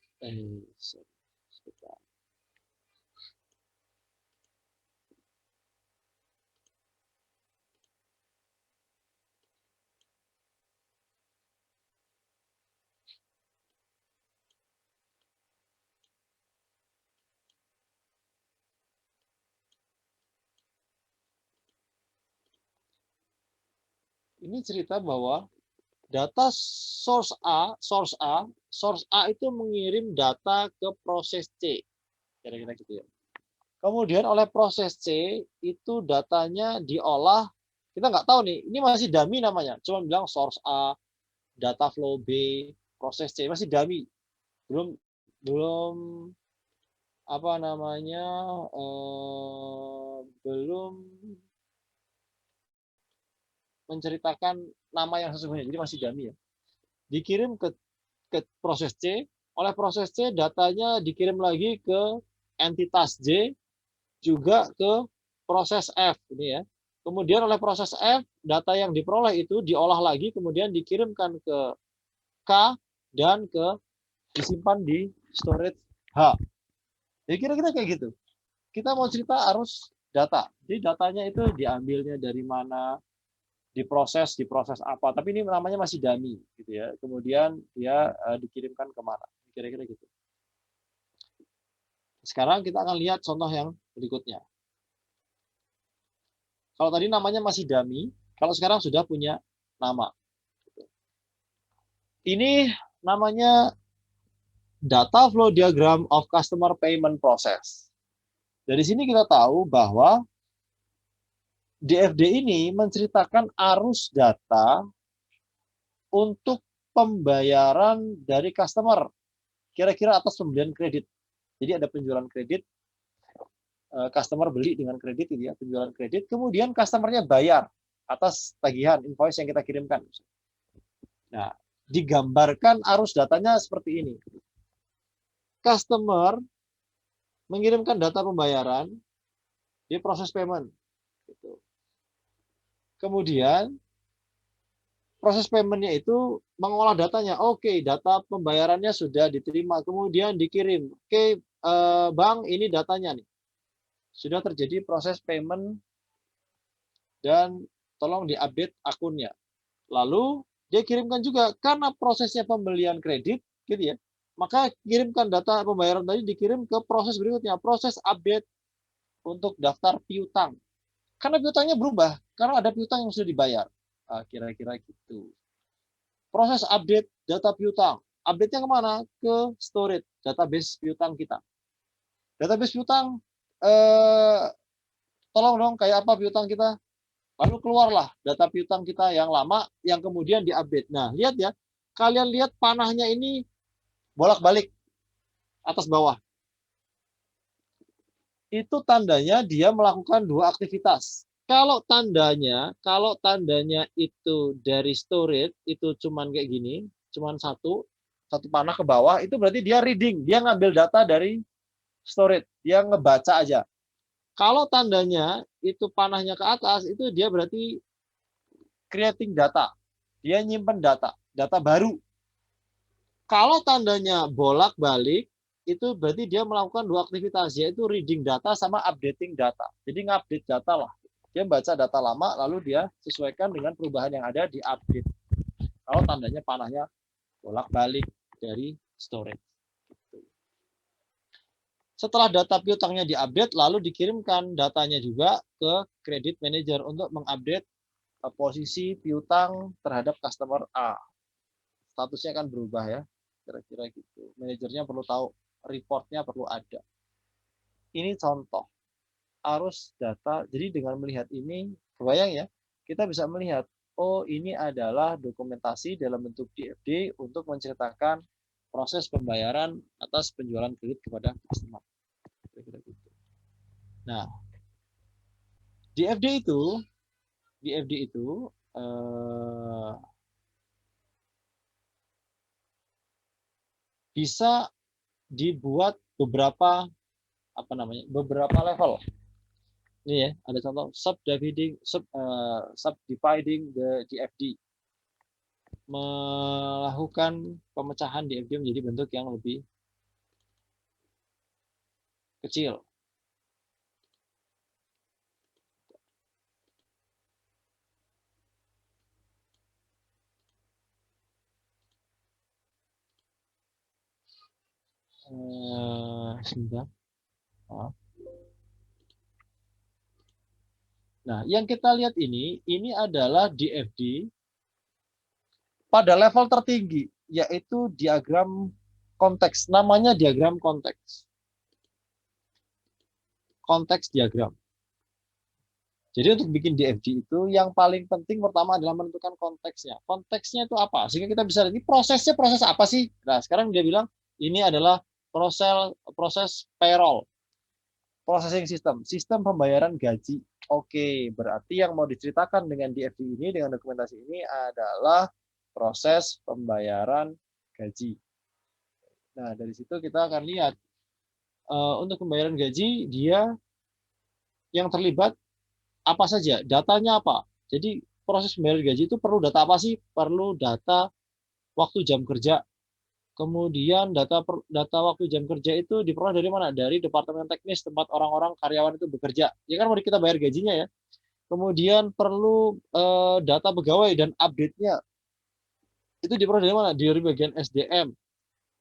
ini cerita bahwa data source A itu mengirim data ke proses C. Kira-kira gitu ya. Kemudian oleh proses C itu datanya diolah, kita nggak tahu nih, ini masih dummy namanya. Cuma bilang source A, data flow B, proses C, masih dummy. Belum apa namanya? Belum menceritakan nama yang sesungguhnya, jadi masih dummy ya. Dikirim ke proses C, oleh proses C datanya dikirim lagi ke entitas J, juga ke proses F ini ya. Kemudian oleh proses F, data yang diperoleh itu diolah lagi, kemudian dikirimkan ke K dan disimpan di storage H. Ya kira-kira kayak gitu. Kita mau cerita arus data. Jadi datanya itu diambilnya dari mana, diproses apa, tapi ini namanya masih dummy gitu ya. Kemudian dia dikirimkan kemana, kira-kira gitu. Sekarang kita akan lihat contoh yang berikutnya. Kalau tadi namanya masih dummy, kalau sekarang sudah punya nama. Ini namanya data flow diagram of customer payment process. Dari sini kita tahu bahwa DFD ini menceritakan arus data untuk pembayaran dari customer, kira-kira atas pembelian kredit. Jadi ada penjualan kredit, customer beli dengan kredit, ini ya, penjualan kredit, kemudian customernya bayar atas tagihan invoice yang kita kirimkan. Nah, digambarkan arus datanya seperti ini. Customer mengirimkan data pembayaran di proses payment. Gitu. Kemudian proses payment-nya itu mengolah datanya. Oke, data pembayarannya sudah diterima, kemudian dikirim. Oke, Bang, ini datanya nih. Sudah terjadi proses payment dan tolong diupdate akunnya. Lalu dia kirimkan juga karena prosesnya pembelian kredit, gitu ya. Maka kirimkan data pembayaran tadi dikirim ke proses berikutnya, proses update untuk daftar piutang. Karena piutangnya berubah, karena ada piutang yang sudah dibayar. Kira-kira gitu. Proses update data piutang. Update-nya kemana? Ke storage, database piutang kita. Database piutang, tolong dong, kayak apa piutang kita? Lalu keluarlah data piutang kita yang lama, yang kemudian diupdate. Nah, lihat ya, Kalian lihat panahnya ini bolak-balik atas bawah. Itu tandanya dia melakukan dua aktivitas. Kalau tandanya itu dari storage itu cuman kayak gini, cuman satu panah ke bawah, itu berarti dia reading, dia ngambil data dari storage, dia ngebaca aja. Kalau tandanya itu panahnya ke atas, itu dia berarti creating data, dia nyimpen data baru. Kalau tandanya bolak-balik, itu berarti dia melakukan dua aktivitas, yaitu reading data sama updating data. Jadi ngupdate data lah. Dia baca data lama, lalu dia sesuaikan dengan perubahan yang ada di update. Kalau tandanya panahnya bolak-balik dari storage. Setelah data piutangnya diupdate, lalu dikirimkan datanya juga ke credit manager untuk mengupdate posisi piutang terhadap customer A. Statusnya akan berubah ya, kira-kira gitu. Manajernya perlu tahu, reportnya perlu ada. Ini contoh arus data. Jadi dengan melihat ini, kebayang ya, kita bisa melihat, oh ini adalah dokumentasi dalam bentuk DFD untuk menceritakan proses pembayaran atas penjualan kredit kepada customer. Kira-kira gitu. Nah, DFD itu bisa dibuat beberapa level. Ini ya, ada contoh subdividing the DFD. Melakukan pemecahan DFD menjadi bentuk yang lebih kecil. Sebentar. Nah, yang kita lihat ini adalah DFD pada level tertinggi, yaitu diagram konteks. Namanya diagram konteks. Konteks diagram. Jadi untuk bikin DFD itu yang paling penting pertama adalah menentukan konteksnya. Konteksnya itu apa? Sehingga kita bisa lihat ini proses apa sih? Nah, sekarang dia bilang ini adalah proses payroll. Processing sistem pembayaran gaji. Oke, berarti yang mau diceritakan dengan DFD ini, dengan dokumentasi ini adalah proses pembayaran gaji. Nah, dari situ kita akan lihat untuk pembayaran gaji, dia yang terlibat apa saja, datanya apa. Jadi proses pembayaran gaji itu perlu data apa sih? Perlu data waktu jam kerja. Kemudian data waktu jam kerja itu diperoleh dari mana? Dari departemen teknis tempat orang-orang karyawan itu bekerja. Ya kan mau kita bayar gajinya ya. Kemudian perlu data pegawai dan update-nya. Itu diperoleh dari mana? Dari bagian SDM.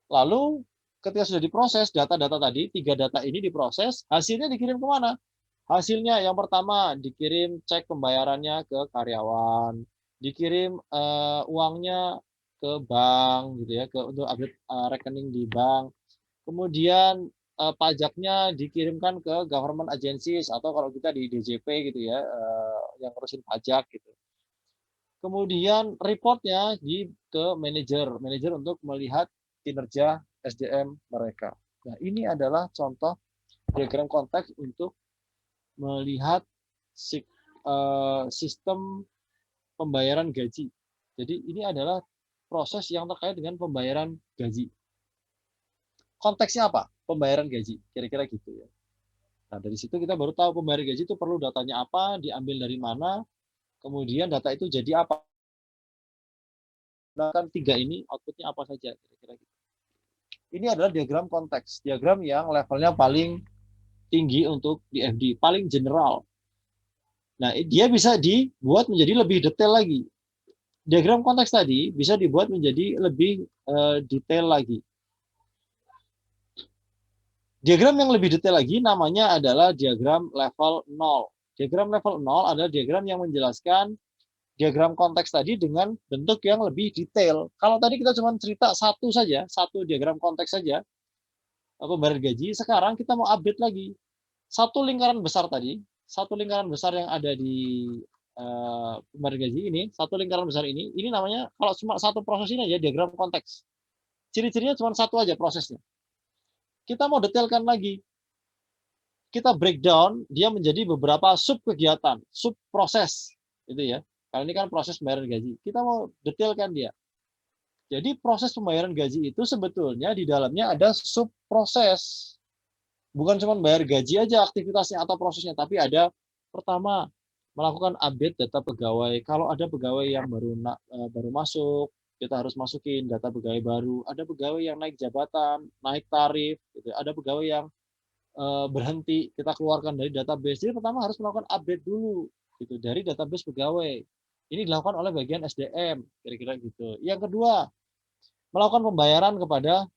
Lalu ketika sudah diproses data-data tadi, 3 data ini diproses, hasilnya dikirim ke mana? Hasilnya yang pertama dikirim cek pembayarannya ke karyawan, dikirim uangnya ke bank gitu ya, untuk update rekening di bank. Kemudian pajaknya dikirimkan ke government agencies atau kalau kita di DJP gitu ya, yang ngurusin pajak gitu. Kemudian reportnya ke manajer untuk melihat kinerja SDM mereka. Nah, ini adalah contoh diagram konteks untuk melihat sistem pembayaran gaji. Jadi ini adalah proses yang terkait dengan pembayaran gaji. Konteksnya apa? Pembayaran gaji, kira-kira gitu ya. Nah, dari situ kita baru tahu pembayaran gaji itu perlu datanya apa, diambil dari mana, kemudian data itu jadi apa. Nah, kan 3 ini outputnya apa saja, kira-kira gitu. Ini adalah diagram konteks, diagram yang levelnya paling tinggi untuk DFD, paling general. Nah, dia bisa dibuat menjadi lebih detail lagi. Diagram konteks tadi bisa dibuat menjadi lebih detail lagi. Diagram yang lebih detail lagi namanya adalah diagram level 0. Diagram level 0 adalah diagram yang menjelaskan diagram konteks tadi dengan bentuk yang lebih detail. Kalau tadi kita cuma cerita satu diagram konteks saja, pembayaran gaji, sekarang kita mau update lagi. Satu lingkaran besar tadi, satu lingkaran besar yang ada di pembayaran gaji ini, satu lingkaran besar ini namanya, kalau cuma satu proses ini aja, diagram konteks. Ciri-cirinya cuma satu aja prosesnya. Kita mau detailkan lagi. Kita breakdown dia menjadi beberapa sub kegiatan, sub proses, gitu ya. Karena ini kan proses pembayaran gaji. Kita mau detailkan dia. Jadi proses pembayaran gaji itu sebetulnya di dalamnya ada sub proses. Bukan cuma bayar gaji aja aktivitasnya atau prosesnya, tapi ada pertama melakukan update data pegawai. Kalau ada pegawai yang baru masuk, kita harus masukin data pegawai baru. Ada pegawai yang naik jabatan, naik tarif, gitu. Ada pegawai yang berhenti, kita keluarkan dari database. Jadi pertama harus melakukan update dulu, gitu, dari database pegawai. Ini dilakukan oleh bagian SDM, kira-kira gitu. Yang kedua, melakukan pembayaran kepada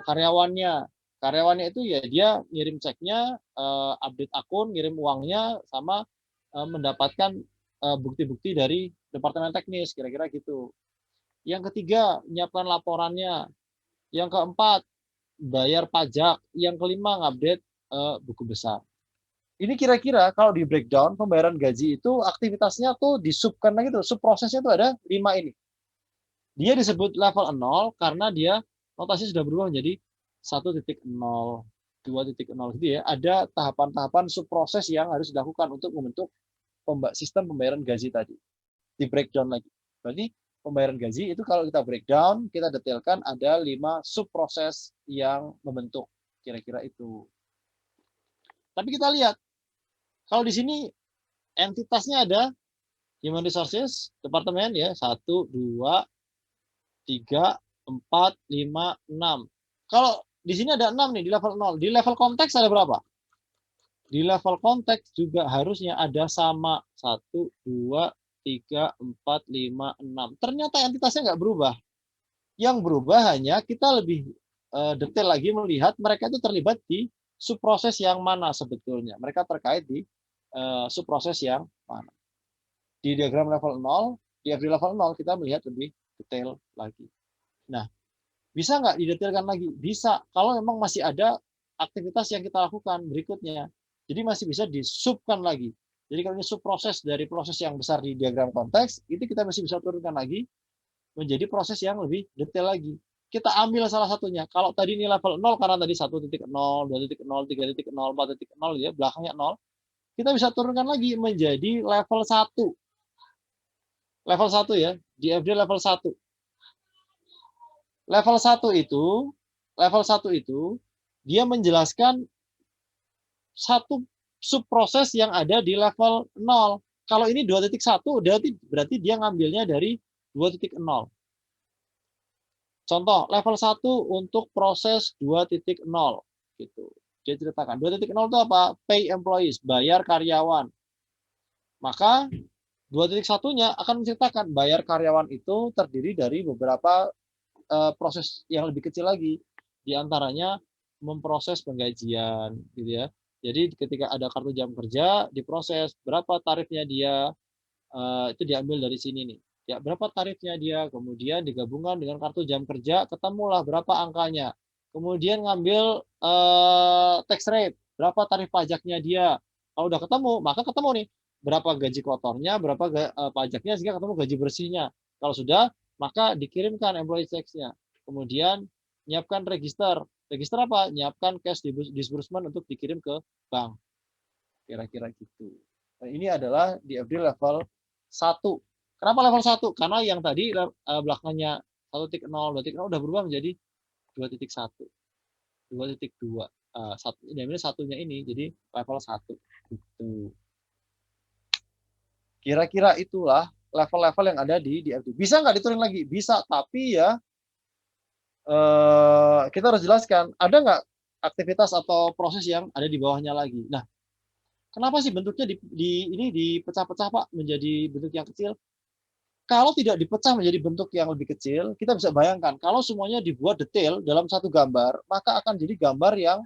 karyawannya. Karyawannya itu ya dia ngirim ceknya, update akun, ngirim uangnya, sama mendapatkan bukti-bukti dari departemen teknis, kira-kira gitu. Yang ketiga, menyiapkan laporannya. Yang keempat, bayar pajak. Yang kelima, ngupdate buku besar. Ini kira-kira kalau di breakdown pembayaran gaji itu aktivitasnya tuh disubkan lagi tuh, subprosesnya tuh ada 5 ini. Dia disebut level 0 karena dia notasi sudah berubah menjadi 1.0, 2.0 gitu ya. Ada tahapan-tahapan subproses yang harus dilakukan untuk membentuk sistem pembayaran gaji tadi. Di breakdown lagi. Berarti pembayaran gaji itu kalau kita breakdown, kita detailkan ada 5 subproses yang membentuk. Kira-kira itu. Tapi kita lihat, kalau di sini entitasnya ada Human Resources, Departemen ya, 1, 2, 3, 4, 5, 6. Kalau di sini ada 6 nih, di level 0. Di level konteks ada berapa? Di level konteks juga harusnya ada sama. 1, 2, 3, 4, 5, 6. Ternyata entitasnya nggak berubah. Yang berubah hanya kita lebih detail lagi melihat mereka itu terlibat di subproses yang mana sebetulnya. Mereka terkait di subproses yang mana. Di diagram level 0, di FD level 0 kita melihat lebih detail lagi. Nah, bisa nggak didetailkan lagi? Bisa, kalau memang masih ada aktivitas yang kita lakukan berikutnya. Jadi masih bisa disubkan lagi. Jadi kalau ini subproses dari proses yang besar di diagram konteks, itu kita masih bisa turunkan lagi menjadi proses yang lebih detail lagi. Kita ambil salah satunya. Kalau tadi ini level 0 karena tadi 1.0, 2.0, 3.0, 4.0 ya, belakangnya 0. Kita bisa turunkan lagi menjadi level 1. Level 1 ya, di FD level 1. Level 1 itu dia menjelaskan satu subproses yang ada di level 0. Kalau ini 2.1 berarti dia ngambilnya dari 2.0. Contoh, level 1 untuk proses 2.0 gitu. Dia ceritakan 2.0 itu apa? Pay employees, bayar karyawan. Maka 2.1-nya akan menceritakan bayar karyawan itu terdiri dari beberapa proses yang lebih kecil lagi. Di antaranya memproses penggajian gitu ya. Jadi ketika ada kartu jam kerja diproses, berapa tarifnya dia, itu diambil dari sini nih. Ya, berapa tarifnya dia, kemudian digabungkan dengan kartu jam kerja, ketemulah berapa angkanya. Kemudian ngambil tax rate, berapa tarif pajaknya dia. Kalau udah ketemu, maka ketemu nih berapa gaji kotornya, berapa pajaknya, sehingga ketemu gaji bersihnya. Kalau sudah, maka dikirimkan employee tax-nya. Kemudian nyiapkan register. Register apa? Nyiapkan cash disbursement untuk dikirim ke bank. Kira-kira gitu. Nah, ini adalah di FD level 1. Kenapa level 1? Karena yang tadi belakangnya 1.0, 2.0 udah berubah menjadi 2.1, 2.2. Ini satunya ini jadi level 1. Gitu. Kira-kira itulah level-level yang ada di FD. Bisa nggak diturunin lagi? Bisa, tapi ya kita harus jelaskan, ada nggak aktivitas atau proses yang ada di bawahnya lagi. Nah, kenapa sih bentuknya ini dipecah-pecah Pak menjadi bentuk yang kecil? Kalau tidak dipecah menjadi bentuk yang lebih kecil, kita bisa bayangkan kalau semuanya dibuat detail dalam satu gambar, maka akan jadi gambar yang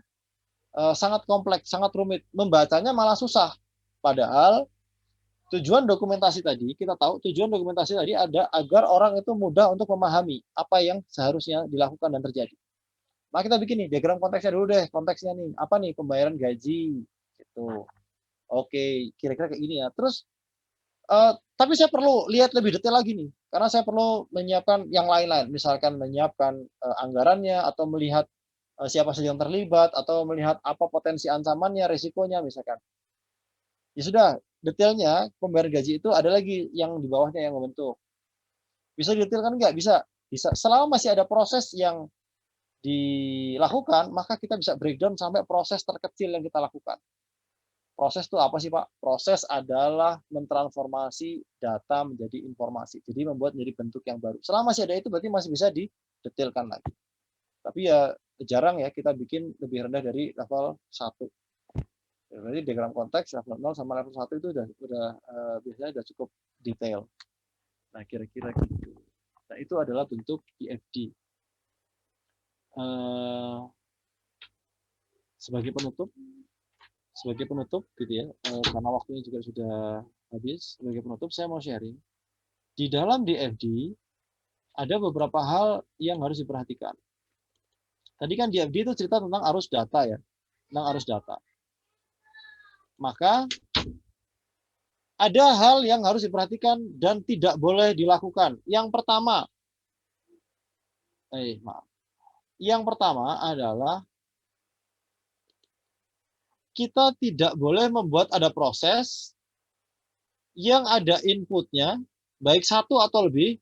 sangat kompleks, sangat rumit. Membacanya malah susah. Padahal tujuan dokumentasi tadi, kita tahu tujuan dokumentasi tadi ada agar orang itu mudah untuk memahami apa yang seharusnya dilakukan dan terjadi. Maka kita bikin nih diagram konteksnya dulu deh. Konteksnya nih, apa nih? Pembayaran gaji gitu. Oke, kira-kira kayak gini ya. Terus Tapi saya perlu lihat lebih detail lagi nih, karena saya perlu menyiapkan yang lain-lain, misalkan menyiapkan anggarannya, atau melihat siapa saja yang terlibat, atau melihat apa potensi ancamannya, risikonya misalkan. Ya sudah, detailnya pembayaran gaji itu ada lagi yang di bawahnya yang membentuk. Bisa didetailkan nggak? Bisa. Bisa. Selama masih ada proses yang dilakukan, maka kita bisa breakdown sampai proses terkecil yang kita lakukan. Proses itu apa sih, Pak? Proses adalah mentransformasi data menjadi informasi. Jadi membuat menjadi bentuk yang baru. Selama masih ada itu, berarti masih bisa didetailkan lagi. Tapi ya jarang ya kita bikin lebih rendah dari level 1. Berarti diagram konteks level 0 sama level 1 itu udah biasanya udah cukup detail. Nah, kira-kira gitu. Nah, itu adalah bentuk DFD. Sebagai penutup gitu ya, karena waktunya juga sudah habis. Sebagai penutup saya mau sharing. Di dalam DFD ada beberapa hal yang harus diperhatikan. Tadi kan DFD itu cerita tentang arus data ya, tentang arus data. Maka ada hal yang harus diperhatikan dan tidak boleh dilakukan. Yang pertama, adalah kita tidak boleh membuat ada proses yang ada inputnya, baik satu atau lebih,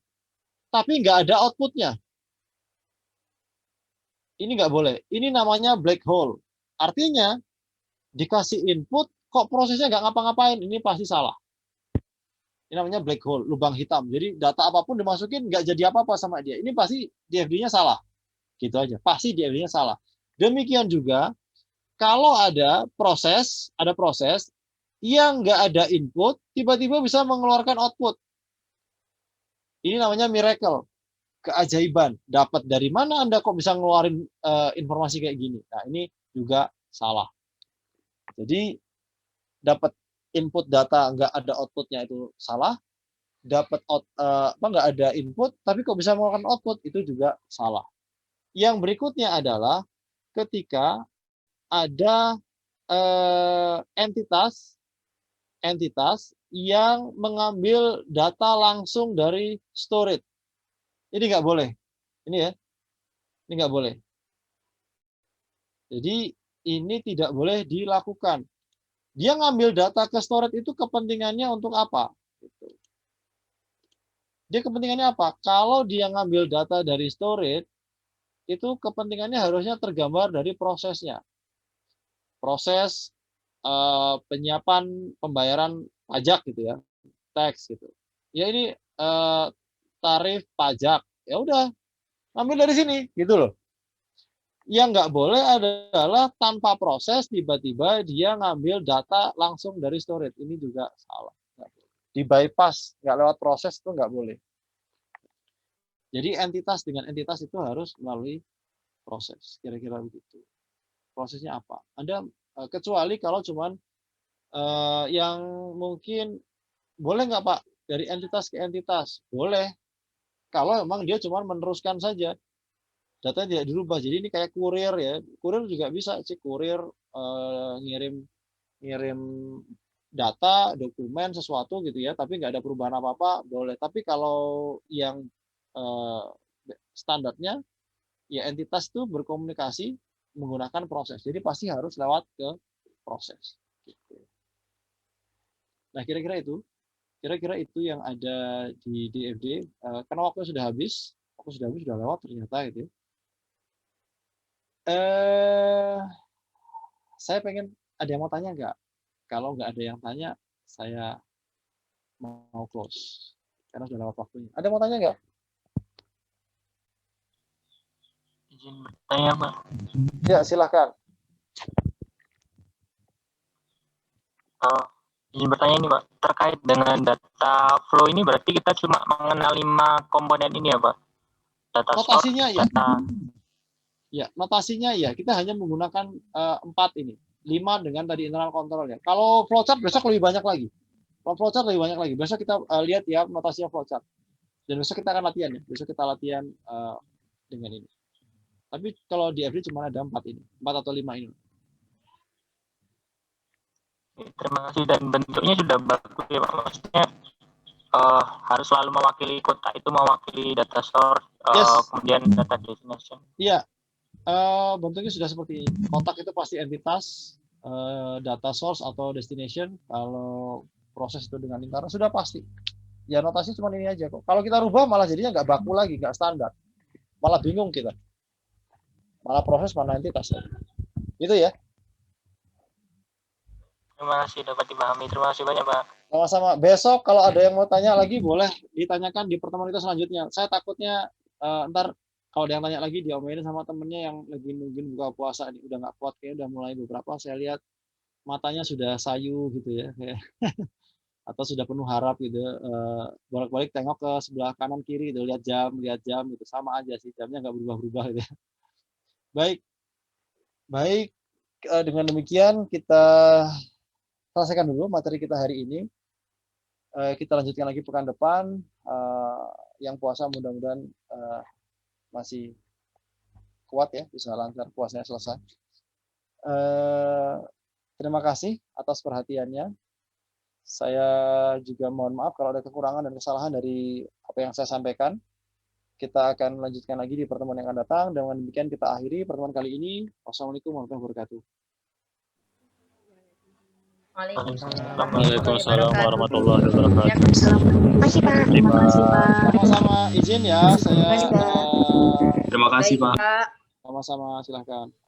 tapi nggak ada outputnya. Ini nggak boleh. Ini namanya black hole. Artinya, dikasih input, kok prosesnya nggak ngapa-ngapain, ini pasti salah. Ini namanya black hole, lubang hitam. Jadi data apapun dimasukin, nggak jadi apa-apa sama dia. Ini pasti DFD-nya salah. Gitu aja, pasti DFD-nya salah. Demikian juga, kalau ada proses yang nggak ada input, tiba-tiba bisa mengeluarkan output. Ini namanya miracle, keajaiban. Dapat dari mana Anda kok bisa ngeluarin informasi kayak gini? Nah, ini juga salah. Jadi, dapat input data nggak ada outputnya itu salah. Dapat nggak ada input, tapi kok bisa mengeluarkan output, itu juga salah. Yang berikutnya adalah ketika ada entitas yang mengambil data langsung dari storage. Ini nggak boleh. Ini ya, ini nggak boleh. Jadi ini tidak boleh dilakukan. Dia ngambil data ke storage itu kepentingannya untuk apa? Dia kepentingannya apa? Kalau dia ngambil data dari storage, itu kepentingannya harusnya tergambar dari prosesnya. Proses penyiapan pembayaran pajak gitu ya, tax gitu. Ya ini tarif pajak. Ya udah, ambil dari sini gitu loh. Yang nggak boleh adalah tanpa proses tiba-tiba dia ngambil data langsung dari storage. Ini juga salah. Di bypass, nggak lewat proses itu nggak boleh. Jadi entitas dengan entitas itu harus melalui proses. Kira-kira begitu. Prosesnya apa? Anda kecuali kalau cuman yang mungkin boleh nggak Pak dari entitas ke entitas? Boleh. Kalau memang dia cuma meneruskan saja. Data tidak dirubah. Jadi ini kayak kurir ya. Kurir juga bisa sih, kurir ngirim data, dokumen, sesuatu gitu ya, tapi nggak ada perubahan apa-apa, boleh. Tapi kalau yang standarnya, ya entitas itu berkomunikasi menggunakan proses. Jadi pasti harus lewat ke proses. Gitu. Nah, kira-kira itu yang ada di DFD. Karena waktu sudah habis, sudah lewat ternyata gitu. Saya pengen ada yang mau tanya nggak? Kalau nggak ada yang tanya, saya mau close karena sudah lewat waktunya. Ada yang mau tanya nggak? Izin bertanya, Pak. Ya, silakan. Izin bertanya ini, Pak. Terkait dengan data flow ini berarti kita cuma mengenal 5 komponen ini ya, Pak? Data notasinya source, ya. data... Ya, notasinya ya. Kita hanya menggunakan 4 ini. 5 dengan tadi internal control ya. Kalau flowchart besok lebih banyak lagi. Kalau flowchart lebih banyak lagi. Besok kita lihat ya notasinya flowchart. Dan besok kita akan latihan ya. Besok kita latihan dengan ini. Tapi kalau di FD cuma ada 4 ini. 4 atau 5 ini. Terima kasih, dan bentuknya sudah bagus ya Pak. Maksudnya harus selalu mewakili kota itu, mewakili data source, kemudian data destination. Iya, bentuknya sudah seperti kotak itu pasti entitas, data source atau destination. Kalau proses itu dengan lingkaran sudah pasti. Ya notasi cuma ini aja kok. Kalau kita rubah malah jadinya nggak baku lagi, nggak standar. Malah bingung kita. Malah proses mana entitas. Itu ya. Terima kasih dapat dipahami. Terima kasih banyak, Pak. Sama-sama. Besok kalau ada yang mau tanya lagi boleh ditanyakan di pertemuan kita selanjutnya. Saya takutnya ntar kalau ada yang tanya lagi diomelin sama temennya yang lagi mungkin buka puasa ini udah nggak kuat, kayaknya udah mulai beberapa saya lihat matanya sudah sayu gitu ya kayak atau sudah penuh harap gitu. Bolak-balik tengok ke sebelah kanan kiri gitu, lihat jam gitu, sama aja sih, jamnya nggak berubah-berubah gitu ya. Baik, dengan demikian kita selesaikan dulu materi kita hari ini. Kita lanjutkan lagi pekan depan. Yang puasa mudah-mudahan masih kuat ya, bisa lancar puasanya selesai. Terima kasih atas perhatiannya. Saya juga mohon maaf kalau ada kekurangan dan kesalahan dari apa yang saya sampaikan. Kita akan lanjutkan lagi di pertemuan yang akan datang. Dengan demikian kita akhiri pertemuan kali ini. Wassalamualaikum warahmatullahi wabarakatuh. Waalaikumsalam warahmatullahi wabarakatuh. Makasih Pak. Terima kasih Pak. Sama-sama izin ya, saya Terima kasih, Pak. sama-sama silahkan.